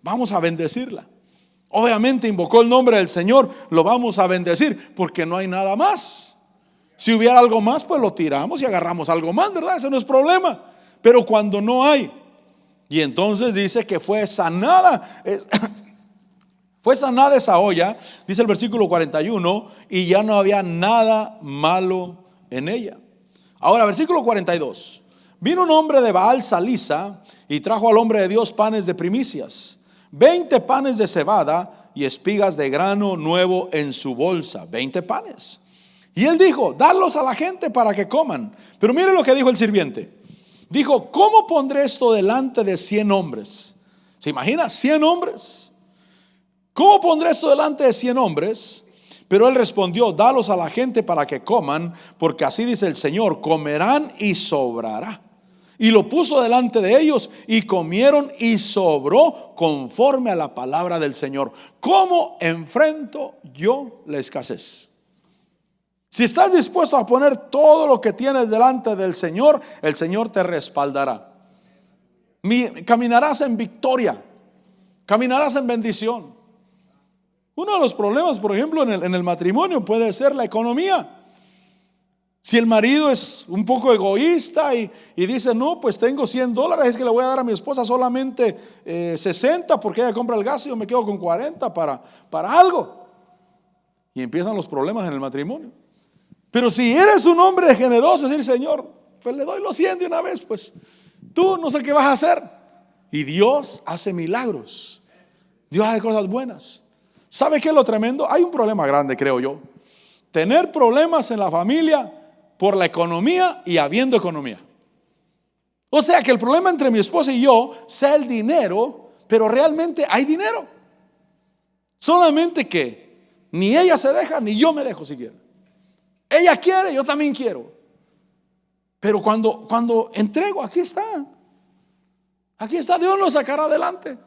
vamos a bendecirla. Obviamente invocó el nombre del Señor. Lo vamos a bendecir porque no hay nada más. Si hubiera algo más, pues lo tiramos y agarramos algo más, ¿verdad? Ese no es problema. Pero cuando no hay, y entonces dice que fue sanada fue sanada esa olla, dice el versículo 41, y ya no había nada malo en ella. Ahora, versículo 42. Vino un hombre de Baal Salisa y trajo al hombre de Dios panes de primicias, 20 panes de cebada y espigas de grano nuevo en su bolsa. 20 panes. Y él dijo: darlos a la gente para que coman. Pero mire lo que dijo el sirviente. Dijo: ¿cómo pondré esto delante de 100 hombres? ¿Se imagina? 100 hombres. ¿Cómo pondré esto delante de 100 hombres? Pero él respondió: dalos a la gente para que coman, porque así dice el Señor: comerán y sobrará. Y lo puso delante de ellos y comieron y sobró conforme a la palabra del Señor. ¿Cómo enfrento yo la escasez? Si estás dispuesto a poner todo lo que tienes delante del Señor, el Señor te respaldará. Caminarás en victoria. caminarás en bendición. Uno de los problemas, por ejemplo, en el matrimonio puede ser la economía. Si el marido es un poco egoísta y dice, no, pues tengo $100, es que le voy a dar a mi esposa solamente 60 porque ella compra el gas y yo me quedo con 40 para algo. Y empiezan los problemas en el matrimonio. Pero si eres un hombre generoso, decir, Señor, pues le doy los 100 de una vez, pues tú no sé qué vas a hacer. Y Dios hace milagros. Dios hace cosas buenas. ¿Sabe qué es lo tremendo? Hay un problema grande, creo yo. Tener problemas en la familia por la economía y habiendo economía. O sea que el problema entre mi esposa y yo sea el dinero, pero realmente hay dinero. Solamente que ni ella se deja, ni yo me dejo siquiera. Ella quiere, yo también quiero. Pero cuando entrego, aquí está. Aquí está, Dios nos sacará adelante.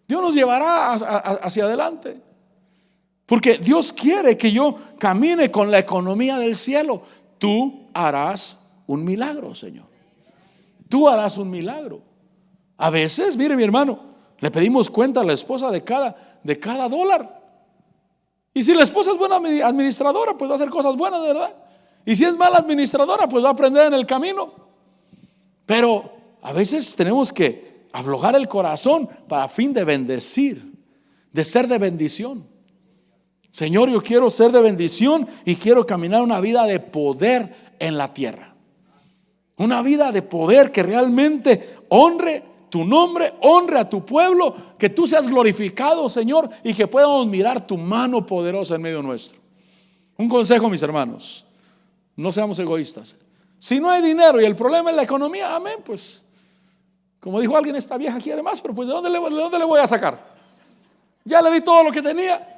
Dios nos llevará hacia adelante. Porque Dios quiere que yo camine con la economía del cielo. Tú harás un milagro, Señor. Tú harás un milagro. A veces, mire mi hermano, le pedimos cuenta a la esposa de cada dólar. Y si la esposa es buena administradora, pues va a hacer cosas buenas, ¿verdad? Y si es mala administradora, pues va a aprender en el camino. Pero a veces tenemos que aflojar el corazón para fin de bendecir, de ser de bendición. Señor, yo quiero ser de bendición y quiero caminar una vida de poder en la tierra. Una vida de poder que realmente honre tu nombre, honre a tu pueblo, que tú seas glorificado, Señor, y que podamos mirar tu mano poderosa en medio nuestro. Un consejo, mis hermanos, no seamos egoístas. Si no hay dinero y el problema es la economía, amén, pues como dijo alguien, esta vieja quiere más, pero pues ¿de dónde le voy a sacar? Ya le di todo lo que tenía.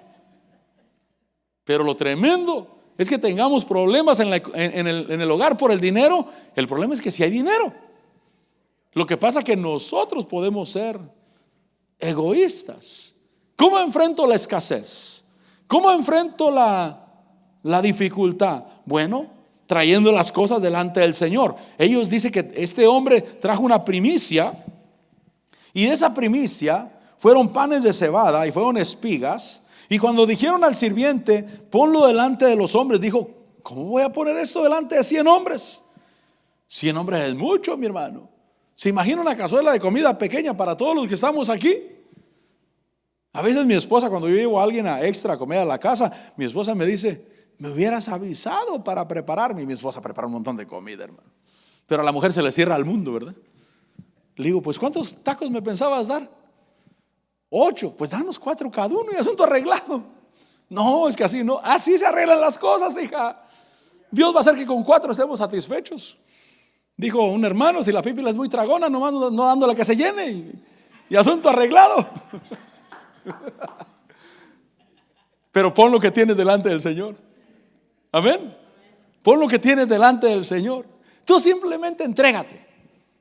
Pero lo tremendo es que tengamos problemas en el hogar por el dinero. El problema es que si hay dinero. Lo que pasa es que nosotros podemos ser egoístas. ¿Cómo enfrento la escasez? ¿Cómo enfrento la dificultad? Bueno, trayendo las cosas delante del Señor. Ellos dicen que este hombre trajo una primicia, y de esa primicia fueron panes de cebada y fueron espigas. Y cuando dijeron al sirviente, ponlo delante de los hombres, dijo, ¿cómo voy a poner esto delante de 100 hombres? 100 hombres es mucho, mi hermano. ¿Se imagina una cazuela de comida pequeña para todos los que estamos aquí? A veces mi esposa, cuando yo llevo a alguien a extra a comer a la casa, mi esposa me dice, me hubieras avisado para prepararme. Y mi esposa prepara un montón de comida, hermano. Pero a la mujer se le cierra el mundo, ¿verdad? Le digo, pues ¿cuántos tacos me pensabas dar? 8, pues danos 4 cada uno y asunto arreglado. No, es que así no, así se arreglan las cosas, hija. Dios va a hacer que con 4 estemos satisfechos. Dijo un hermano, si la pípila es muy tragona, nomás no dándole que se llene y asunto arreglado. Pero pon lo que tienes delante del Señor. Amén. Pon lo que tienes delante del Señor. Tú simplemente entrégate.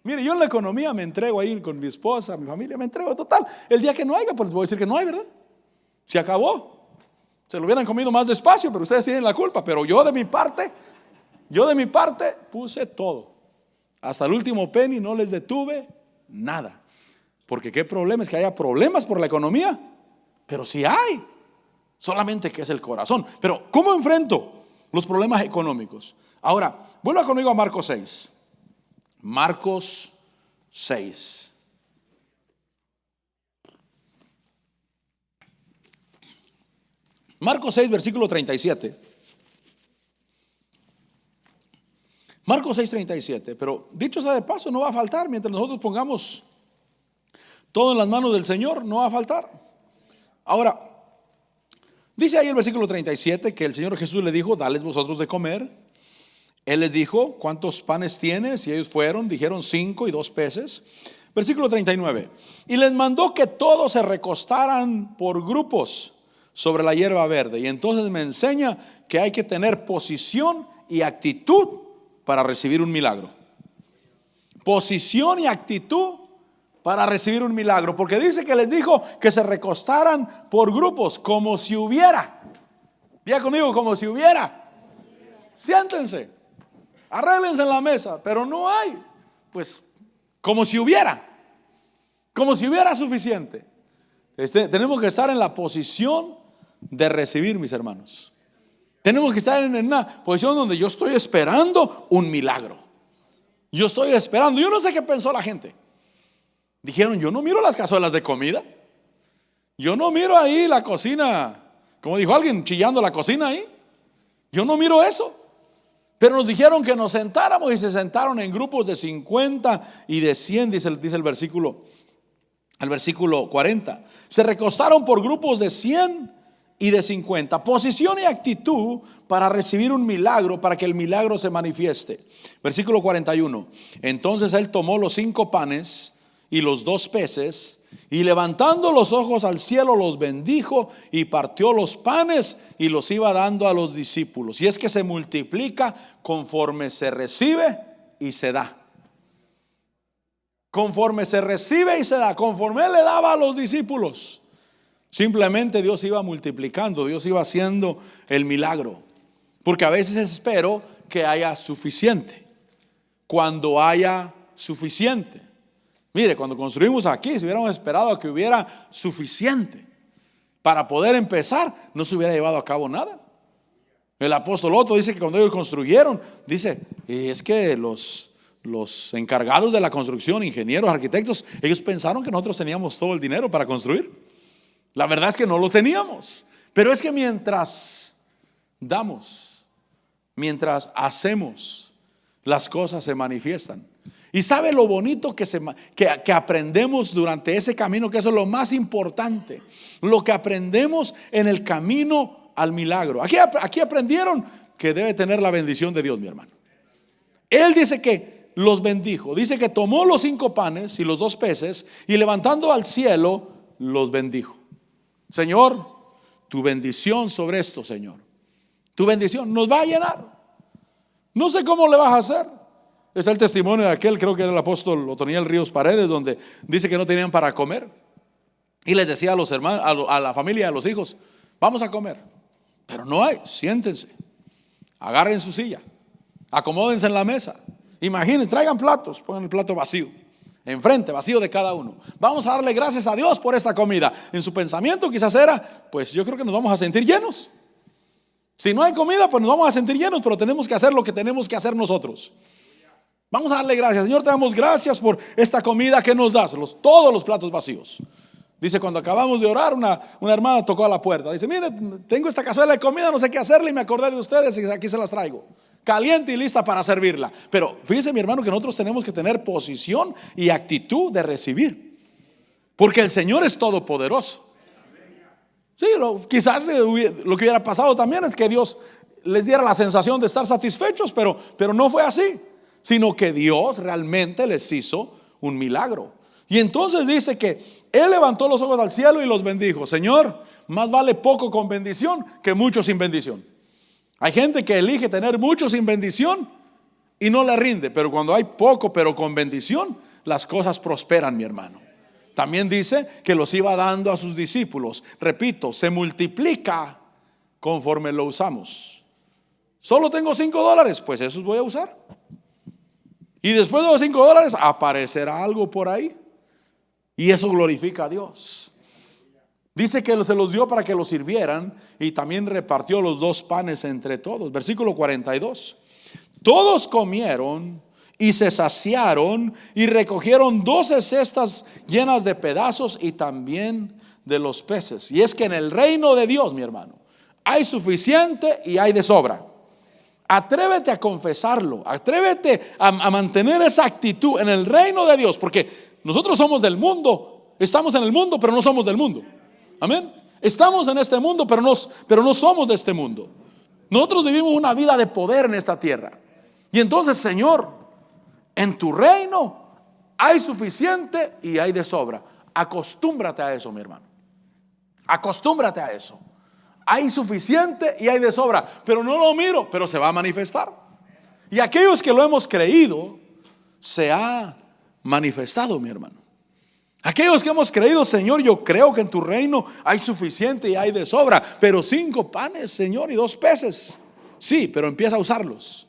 Mire, yo en la economía me entrego ahí con mi esposa, mi familia, me entrego total. El día que no haya, pues les voy a decir que no hay, ¿verdad? Se acabó. Se lo hubieran comido más despacio, pero ustedes tienen la culpa. Pero yo de mi parte puse todo. Hasta el último penny no les detuve nada. Porque qué problema es que haya problemas por la economía. Pero sí hay. Solamente que es el corazón. Pero ¿cómo enfrento los problemas económicos? Ahora, vuelva conmigo a Marcos 6. Marcos 6. Marcos 6, versículo 37. Marcos 6, 37. Pero dicho sea de paso, no va a faltar. Mientras nosotros pongamos todo en las manos del Señor, no va a faltar. Ahora, dice ahí el versículo 37 que el Señor Jesús le dijo, dales vosotros de comer. Él les dijo, ¿cuántos panes tienes? Y ellos dijeron 5 y 2 peces. Versículo 39. Y les mandó que todos se recostaran por grupos sobre la hierba verde. Y entonces me enseña que hay que tener posición y actitud para recibir un milagro. Posición y actitud para recibir un milagro. Porque dice que les dijo que se recostaran por grupos, como si hubiera. Diga conmigo, como si hubiera. Siéntense. Arréglense en la mesa, pero no hay. Pues como si hubiera suficiente. Tenemos que estar en la posición de recibir, mis hermanos. Tenemos que estar en una posición donde yo estoy esperando un milagro. Yo estoy esperando. Yo no sé qué pensó la gente. Dijeron, yo no miro las cazuelas de comida. Yo no miro ahí la cocina, como dijo alguien, chillando la cocina ahí. Yo no miro eso. Pero nos dijeron que nos sentáramos y se sentaron en grupos de 50 y de 100, dice el versículo 40. Se recostaron por grupos de 100 y de 50. Posición y actitud para recibir un milagro, para que el milagro se manifieste. Versículo 41. Entonces él tomó los 5 panes y los 2 peces, y levantando los ojos al cielo los bendijo y partió los panes y los iba dando a los discípulos. Y es que se multiplica conforme se recibe y se da. Conforme se recibe y se da, conforme él le daba a los discípulos, simplemente Dios iba multiplicando, Dios iba haciendo el milagro. Porque a veces espero que haya suficiente. Cuando haya suficiente. Mire, cuando construimos aquí, si hubiéramos esperado que hubiera suficiente para poder empezar, no se hubiera llevado a cabo nada. El apóstol Otto dice que cuando ellos construyeron, dice, es que los encargados de la construcción, ingenieros, arquitectos, ellos pensaron que nosotros teníamos todo el dinero para construir. La verdad es que no lo teníamos. Pero es que mientras damos, mientras hacemos, las cosas se manifiestan. Y sabe lo bonito que aprendemos durante ese camino, que eso es lo más importante, lo que aprendemos en el camino al milagro. Aquí aprendieron que debe tener la bendición de Dios, mi hermano. Él dice que los bendijo, dice que tomó los 5 panes y los 2 peces y levantando al cielo los bendijo. Señor, tu bendición sobre esto, Señor, tu bendición nos va a llenar. No sé cómo le vas a hacer. Es el testimonio de aquel, creo que era el apóstol Otoniel Ríos Paredes, donde dice que no tenían para comer. Y les decía a los hermanos, a la familia, a los hijos, vamos a comer. Pero no hay, siéntense, agarren su silla, acomódense en la mesa. Imaginen, traigan platos, pongan el plato vacío, enfrente, vacío de cada uno. Vamos a darle gracias a Dios por esta comida. En su pensamiento quizás era, pues yo creo que nos vamos a sentir llenos. Si no hay comida, pues nos vamos a sentir llenos, pero tenemos que hacer lo que tenemos que hacer nosotros. Vamos a darle gracias. Señor, te damos gracias por esta comida que nos das, todos los platos vacíos. Dice, cuando acabamos de orar, una hermana tocó a la puerta. Dice, mire, tengo esta cazuela de comida, no sé qué hacerle y me acordé de ustedes y aquí se las traigo. Caliente y lista para servirla. Pero fíjese, mi hermano, que nosotros tenemos que tener posición y actitud de recibir. Porque el Señor es todopoderoso. Sí, quizás lo que hubiera pasado también es que Dios les diera la sensación de estar satisfechos, pero no fue así. Sino que Dios realmente les hizo un milagro. Y entonces dice que Él levantó los ojos al cielo y los bendijo. Señor, más vale poco con bendición que mucho sin bendición. Hay gente que elige tener mucho sin bendición y no le rinde. Pero cuando hay poco pero con bendición, las cosas prosperan, mi hermano. También dice que los iba dando a sus discípulos. Repito, se multiplica conforme lo usamos. Solo tengo $5, pues esos voy a usar. Y después de los $5 aparecerá algo por ahí. Y eso glorifica a Dios. Dice que se los dio para que los sirvieran y también repartió los 2 panes entre todos. Versículo 42. Todos comieron y se saciaron y recogieron 12 cestas llenas de pedazos y también de los peces. Y es que en el reino de Dios, mi hermano, hay suficiente y hay de sobra. Atrévete a confesarlo, atrévete a mantener esa actitud en el reino de Dios, porque nosotros somos del mundo, estamos en el mundo, pero no somos del mundo. Amén. Estamos en este mundo, pero no somos de este mundo. Nosotros vivimos una vida de poder en esta tierra. Y entonces, Señor, en tu reino hay suficiente y hay de sobra. Acostúmbrate a eso, mi hermano. Acostúmbrate a eso. Hay suficiente y hay de sobra, pero no lo miro, pero se va a manifestar. Y aquellos que lo hemos creído, se ha manifestado, mi hermano. Aquellos que hemos creído, Señor, yo creo que en tu reino hay suficiente y hay de sobra, pero 5 panes, Señor, y 2 peces. Sí, pero empieza a usarlos,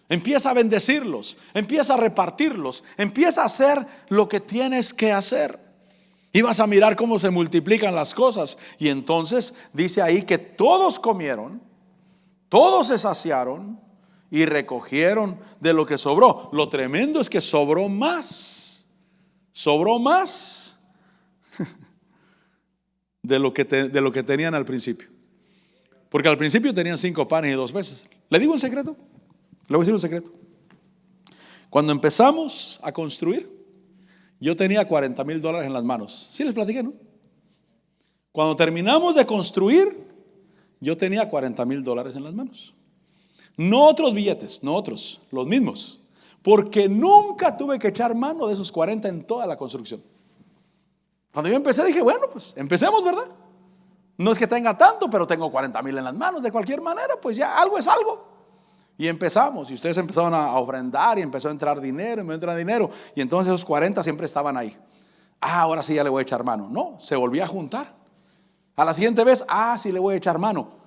empieza a bendecirlos, empieza a repartirlos, empieza a hacer lo que tienes que hacer. Y vas a mirar cómo se multiplican las cosas. Y entonces dice ahí que todos comieron, todos se saciaron y recogieron de lo que sobró. Lo tremendo es que sobró más. Sobró más de lo que tenían al principio. Porque al principio tenían 5 panes y 2 peces. ¿Le digo un secreto? Le voy a decir un secreto. Cuando empezamos a construir, yo tenía $40,000 en las manos. Sí les platiqué, ¿no? Cuando terminamos de construir, yo tenía $40,000 en las manos. No otros billetes, no otros, los mismos. Porque nunca tuve que echar mano de esos 40 en toda la construcción. Cuando yo empecé dije, bueno, pues empecemos, ¿verdad? No es que tenga tanto, pero tengo 40,000 en las manos. De cualquier manera, pues ya algo es algo. Y empezamos, y ustedes empezaron a ofrendar, y empezó a entrar dinero, y me entra dinero. Y entonces esos 40 siempre estaban ahí. Ahora sí ya le voy a echar mano. No, se volvía a juntar. A la siguiente vez, sí le voy a echar mano.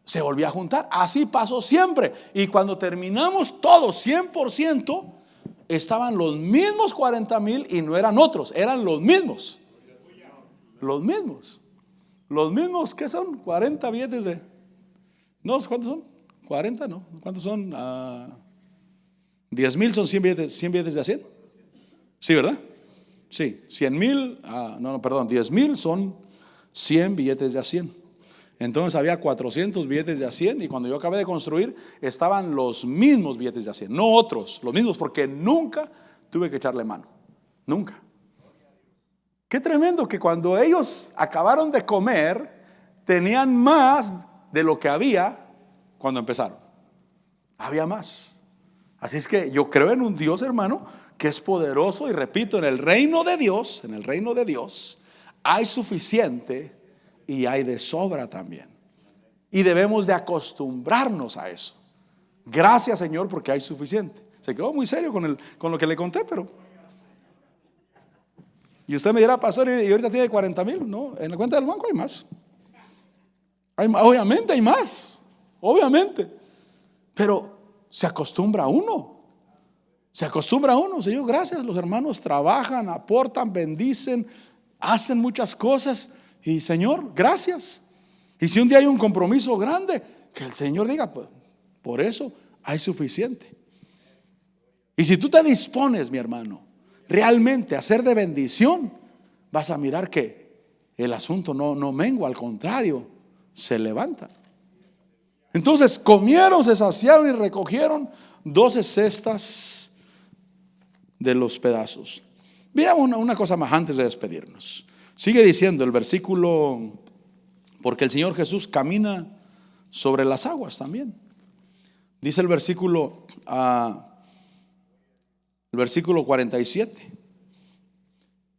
Se volvía a juntar. Así pasó siempre. Y cuando terminamos todos 100%, estaban los mismos 40,000 y no eran otros, eran los mismos. Los mismos. Los mismos, ¿qué son? 40 billetes de... No, ¿cuántos son? 40, ¿no? ¿Cuántos son? 10,000 son 100 billetes de a 100. Sí, ¿verdad? Sí, 100,000, perdón, 10,000 son 100 billetes de a 100. Entonces había 400 billetes de a 100 y cuando yo acabé de construir estaban los mismos billetes de a 100, no otros, los mismos, porque nunca tuve que echarle mano. Nunca. Qué tremendo que cuando ellos acabaron de comer, tenían más de lo que había cuando empezaron. Había más. Así es que yo creo en un Dios, hermano, que es poderoso. Y repito, en el reino de Dios, hay suficiente y hay de sobra también. Y debemos de acostumbrarnos a eso. Gracias, Señor, porque hay suficiente. Se quedó muy serio con lo que le conté, pero... Y usted me dirá, pastor, y ahorita tiene 40,000. No, en la cuenta del banco hay más. Obviamente hay más. Obviamente. Pero se acostumbra uno. Se acostumbra uno. Señor, gracias. Los hermanos trabajan, aportan, bendicen, hacen muchas cosas. Y Señor, gracias. Y si un día hay un compromiso grande, que el Señor diga, pues, por eso hay suficiente. Y si tú te dispones, mi hermano, realmente a ser de bendición, vas a mirar que el asunto no mengua, al contrario, se levanta. Entonces comieron, se saciaron y recogieron 12 cestas de los pedazos. Veamos una cosa más antes de despedirnos. Sigue diciendo el versículo, porque el Señor Jesús camina sobre las aguas también. Dice el versículo 47.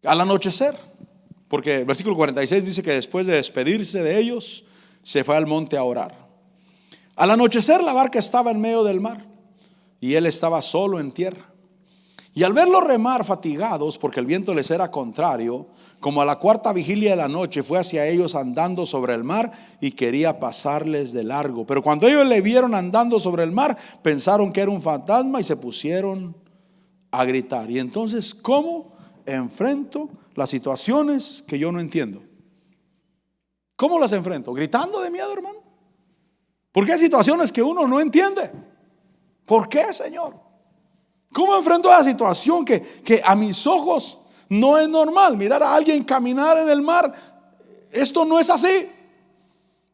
Al anochecer, porque el versículo 46 dice que después de despedirse de ellos, se fue al monte a orar. Al anochecer la barca estaba en medio del mar y él estaba solo en tierra. Y al verlos remar fatigados, porque el viento les era contrario, como a la 4ª vigilia de la noche, fue hacia ellos andando sobre el mar y quería pasarles de largo. Pero cuando ellos le vieron andando sobre el mar, pensaron que era un fantasma y se pusieron a gritar. Y entonces, ¿cómo enfrento las situaciones que yo no entiendo? ¿Cómo las enfrento? ¿Gritando de miedo, hermano? Porque hay situaciones que uno no entiende. ¿Por qué, Señor? ¿Cómo enfrento la situación que a mis ojos no es normal? Mirar a alguien caminar en el mar, esto no es así.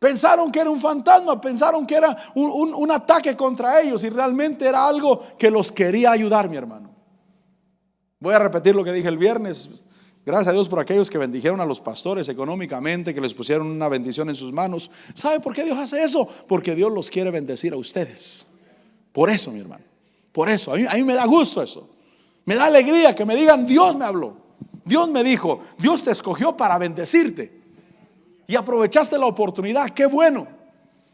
Pensaron que era un fantasma, pensaron que era un ataque contra ellos, y realmente era algo que los quería ayudar, mi hermano. Voy a repetir lo que dije el viernes. Gracias a Dios por aquellos que bendijeron a los pastores económicamente, que les pusieron una bendición en sus manos. ¿Sabe por qué Dios hace eso? Porque Dios los quiere bendecir a ustedes. Por eso, mi hermano. Por eso, a mí me da gusto eso. Me da alegría que me digan, Dios me habló, Dios me dijo, Dios te escogió para bendecirte. Y aprovechaste la oportunidad. Qué bueno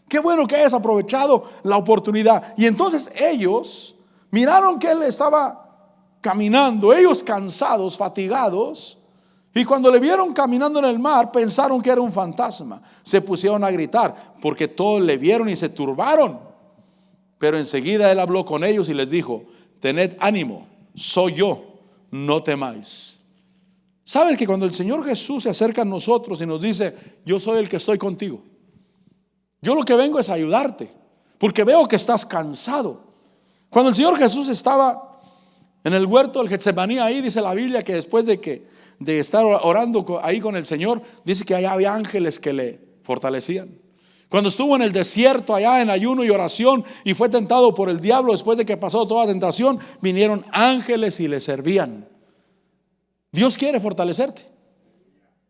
que hayas aprovechado la oportunidad. Y entonces ellos miraron que él estaba caminando, ellos cansados, fatigados, y cuando le vieron caminando en el mar, pensaron que era un fantasma. Se pusieron a gritar, porque todos le vieron y se turbaron. Pero enseguida él habló con ellos y les dijo, tened ánimo, soy yo, no temáis. Sabes que cuando el Señor Jesús se acerca a nosotros y nos dice: yo soy el que estoy contigo, yo lo que vengo es ayudarte, porque veo que estás cansado. Cuando el Señor Jesús estaba en el huerto del Getsemaní, ahí dice la Biblia que después de estar orando ahí con el Señor, dice que allá había ángeles que le fortalecían. Cuando estuvo en el desierto allá en ayuno y oración y fue tentado por el diablo, después de que pasó toda tentación, vinieron ángeles y le servían. Dios quiere fortalecerte,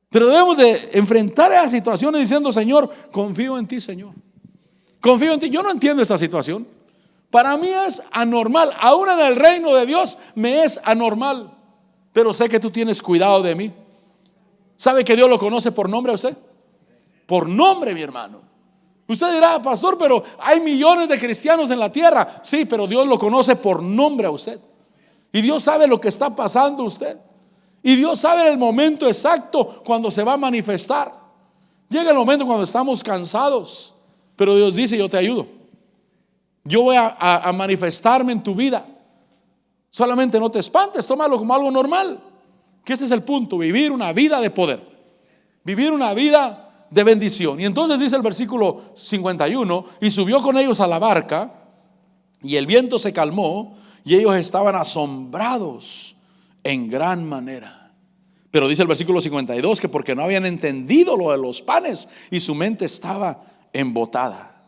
pero debemos de enfrentar esas situaciones diciendo: Señor, confío en ti, Señor, confío en ti. Yo no entiendo esta situación, para mí es anormal, aún en el reino de Dios me es anormal, pero sé que tú tienes cuidado de mí. ¿Sabe que Dios lo conoce por nombre a usted? Por nombre, mi hermano. Usted dirá: pastor, pero hay millones de cristianos en la tierra. Sí, pero Dios lo conoce por nombre a usted, y Dios sabe lo que está pasando usted, y Dios sabe el momento exacto cuando se va a manifestar. Llega el momento cuando estamos cansados, pero Dios dice: yo te ayudo, yo voy a manifestarme en tu vida. Solamente no te espantes, tómalo como algo normal, que ese es el punto: vivir una vida de poder, vivir una vida de bendición. Y entonces dice el versículo 51: y subió con ellos a la barca, y el viento se calmó, y ellos estaban asombrados en gran manera. Pero dice el versículo 52 que porque no habían entendido lo de los panes, y su mente estaba embotada.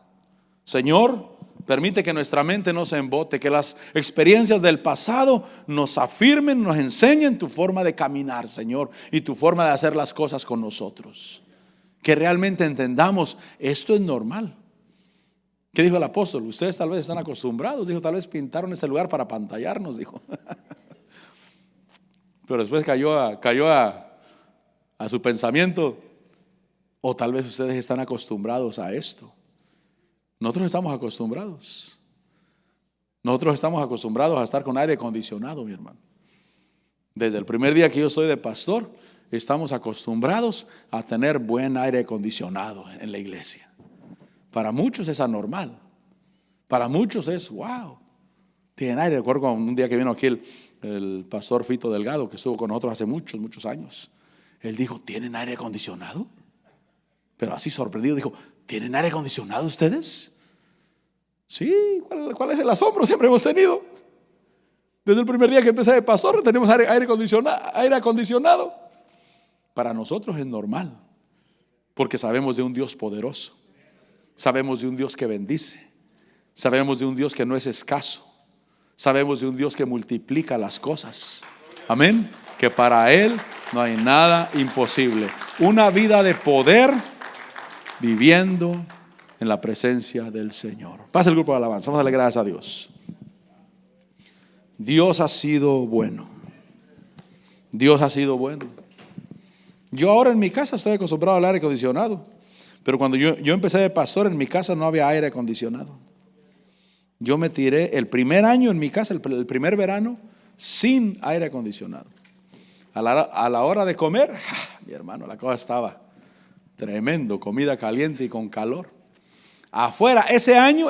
Señor, permite que nuestra mente no se embote, que las experiencias del pasado nos afirmen, nos enseñen tu forma de caminar, Señor, y tu forma de hacer las cosas con nosotros. Que realmente entendamos: esto es normal. ¿Qué dijo el apóstol? Ustedes tal vez están acostumbrados, dijo, tal vez pintaron este lugar para apantallarnos, dijo. Pero después cayó a su pensamiento: o tal vez ustedes están acostumbrados a esto. Nosotros estamos acostumbrados. Nosotros estamos acostumbrados a estar con aire acondicionado, mi hermano. Desde el primer día que yo soy de pastor, estamos acostumbrados a tener buen aire acondicionado en la iglesia. Para muchos es anormal. Para muchos es wow. Tienen aire. Recuerdo un día que vino aquí el pastor Fito Delgado, que estuvo con nosotros hace muchos años. Él dijo: ¿tienen aire acondicionado? Pero así sorprendido dijo: ¿tienen aire acondicionado ustedes? Sí, ¿cuál es el asombro? Siempre hemos tenido. Desde el primer día que empecé de pastor tenemos aire acondicionado. Para nosotros es normal, porque sabemos de un Dios poderoso, sabemos de un Dios que bendice, sabemos de un Dios que no es escaso, sabemos de un Dios que multiplica las cosas. Amén. Que para Él no hay nada imposible. Una vida de poder, viviendo en la presencia del Señor. Pasa el grupo de alabanza. Vamos a darle gracias a Dios. Dios ha sido bueno. Dios ha sido bueno. Yo ahora en mi casa estoy acostumbrado al aire acondicionado, pero cuando yo empecé de pastor, en mi casa no había aire acondicionado. Yo me tiré el primer año en mi casa, el primer verano, sin aire acondicionado. A la hora de comer, mi hermano, la cosa estaba tremendo, comida caliente y con calor. Afuera, ese año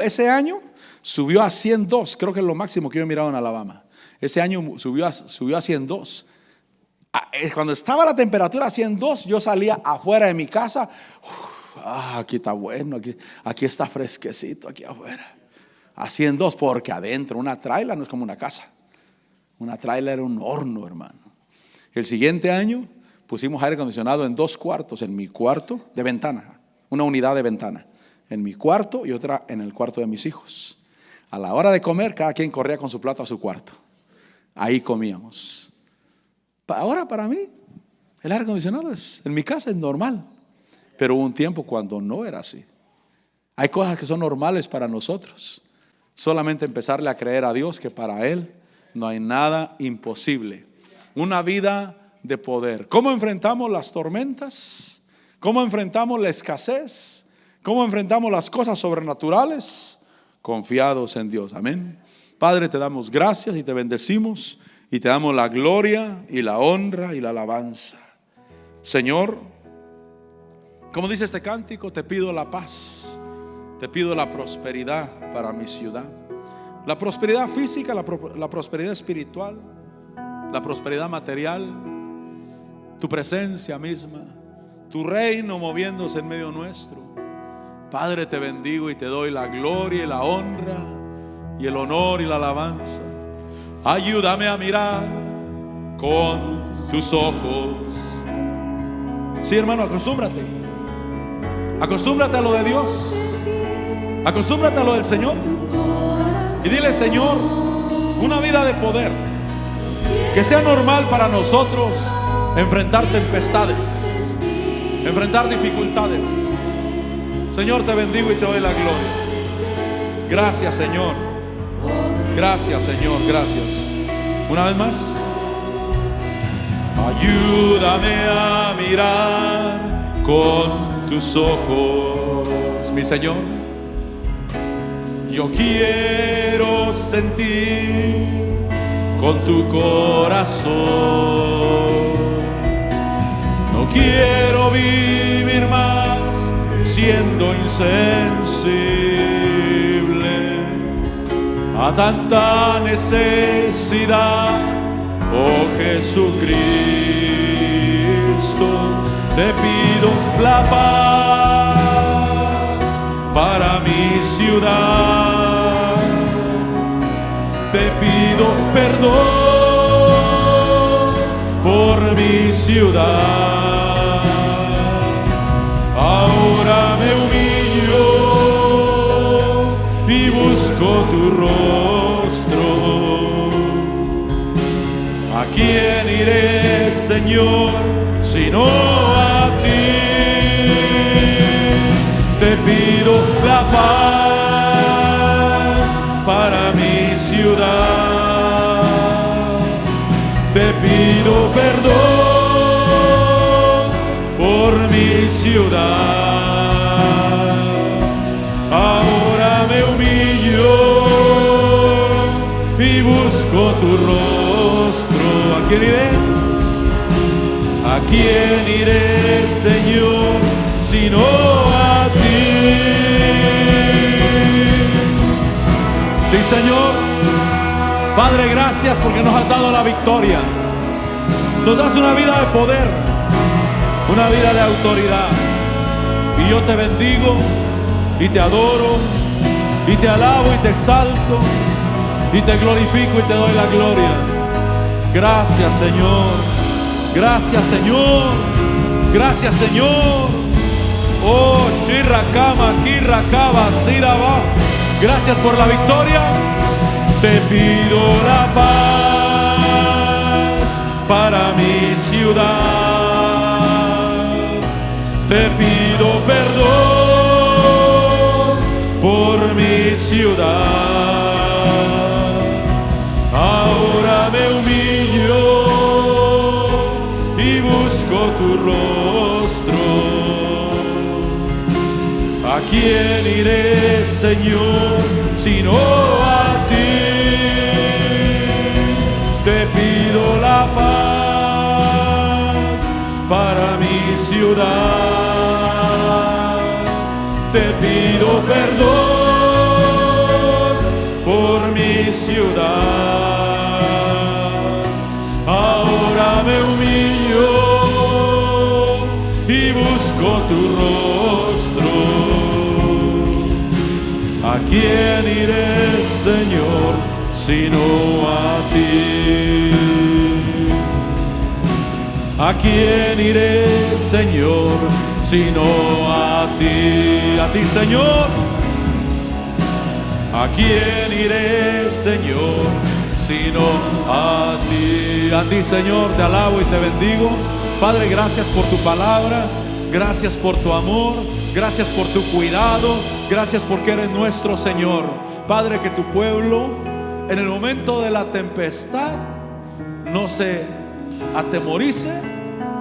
subió a 102, creo que es lo máximo que yo he mirado en Alabama. Ese año subió a 102. Cuando estaba la temperatura a 102, yo salía afuera de mi casa. Aquí está bueno, aquí está fresquecito, aquí afuera. A 102, porque adentro una traila no es como una casa. Una traila era un horno, hermano. El siguiente año pusimos aire acondicionado en 2 cuartos, en mi cuarto de ventana, una unidad de ventana, en mi cuarto y otra en el cuarto de mis hijos. A la hora de comer, cada quien corría con su plato a su cuarto. Ahí comíamos. Ahora para mí, el aire acondicionado en mi casa es normal, pero hubo un tiempo cuando no era así. Hay cosas que son normales para nosotros. Solamente empezarle a creer a Dios que para Él no hay nada imposible. Una vida de poder. ¿Cómo enfrentamos las tormentas? ¿Cómo enfrentamos la escasez? ¿Cómo enfrentamos las cosas sobrenaturales? Confiados en Dios. Amén. Padre, te damos gracias y te bendecimos y te damos la gloria y la honra y la alabanza. Señor, como dice este cántico, te pido la paz, te pido la prosperidad para mi ciudad. La prosperidad física, la prosperidad espiritual, la prosperidad material. tu presencia misma, tu reino moviéndose en medio nuestro. Padre, te bendigo y te doy la gloria y la honra y el honor y la alabanza. Ayúdame a mirar con tus ojos. Sí, hermano, acostúmbrate. Acostúmbrate a lo de Dios. Acostúmbrate a lo del Señor. Y dile: Señor, una vida de poder. Que sea normal para nosotros enfrentar tempestades, enfrentar dificultades. Señor, te bendigo y te doy la gloria. Gracias, Señor. Gracias, Señor. Gracias. Una vez más. Ayúdame a mirar con tus ojos, mi Señor. Yo quiero sentir con tu corazón. No quiero vivir más siendo insensible a tanta necesidad. Oh Jesucristo, te pido la paz para mi ciudad. Te pido perdón por mi ciudad. Ahora me humillo y busco tu rostro. ¿A quién iré, Señor, sino a ti? Te pido la paz para mi ciudad. Te pido perdón por mi ciudad. Ahora me humillo y busco tu rostro. ¿A quién iré? ¿A quién iré, Señor, sino a ti? Sí, Señor. Padre, gracias porque nos has dado la victoria. Nos das una vida de poder, una vida de autoridad. Y yo te bendigo y te adoro y te alabo y te exalto y te glorifico y te doy la gloria. Gracias, Señor. Gracias, Señor. Gracias, Señor. Oh, Chirracama, Kirracaba, Siraba. Gracias por la victoria. Te pido la paz para mi ciudad. Te pido perdón por mi ciudad. Ahora me humillo y busco tu rostro. ¿A quién iré, Señor, sino a ti? Te pido la paz para mi ciudad. Te pido perdón por mi ciudad. Ahora me humillo y busco tu rostro. ¿A quién iré, Señor, sino a ti? ¿A quién iré, Señor, sino a ti? A ti, Señor. ¿A quién iré, Señor, sino a ti? A ti, Señor, te alabo y te bendigo. Padre, gracias por tu palabra. Gracias por tu amor. Gracias por tu cuidado. Gracias porque eres nuestro Señor. Padre, que tu pueblo en el momento de la tempestad no se atemorice,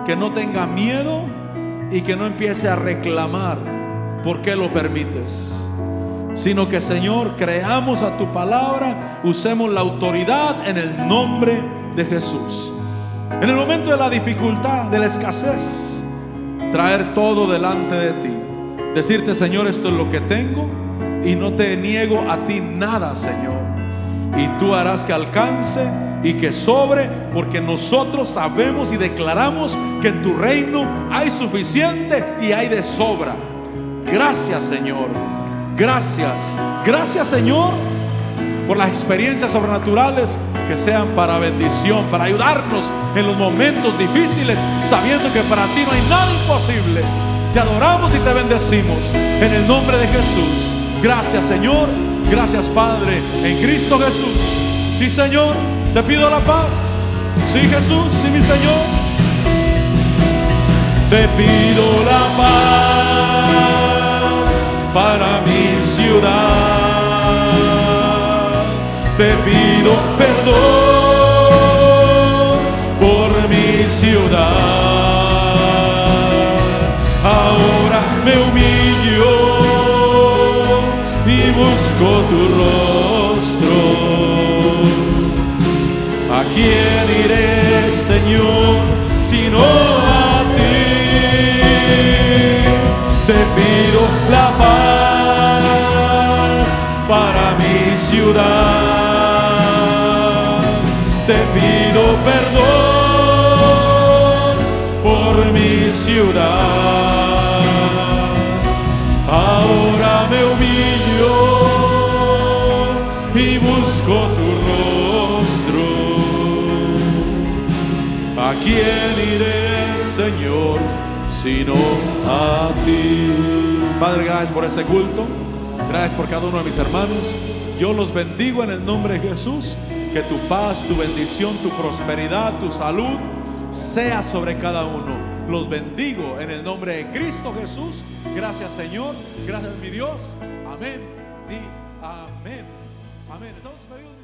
que no tenga miedo y que no empiece a reclamar por qué lo permites, sino que, Señor, creamos a tu palabra, usemos la autoridad en el nombre de Jesús. En el momento de la dificultad, de la escasez, traer todo delante de ti, decirte: Señor, esto es lo que tengo y no te niego a ti nada, Señor, y tú harás que alcance y que sobre, porque nosotros sabemos y declaramos que en tu reino hay suficiente y hay de sobra. Gracias, Señor. Gracias. Gracias, Señor, por las experiencias sobrenaturales que sean para bendición, para ayudarnos en los momentos difíciles, sabiendo que para ti no hay nada imposible. Te adoramos y te bendecimos en el nombre de Jesús. Gracias, Señor. Gracias, Padre, en Cristo Jesús. Sí, Señor, te pido la paz. Sí, Jesús, sí, mi Señor. Te pido la paz para mi ciudad. Te pido perdón por mi ciudad. Ahora me humillo y busco tu rostro. ¿A quién iré, Señor, sino a ti? Te pido la paz para mi ciudad. Te pido perdón por mi ciudad. Ahora me humillo y busco tu rostro. ¿A quién iré, Señor, sino a ti? Padre, gracias por este culto. Gracias por cada uno de mis hermanos. Yo los bendigo en el nombre de Jesús. Que tu paz, tu bendición, tu prosperidad, tu salud sea sobre cada uno. Los bendigo en el nombre de Cristo Jesús. Gracias, Señor. Gracias, mi Dios. Amén y amén. Amén. Estamos despedidos.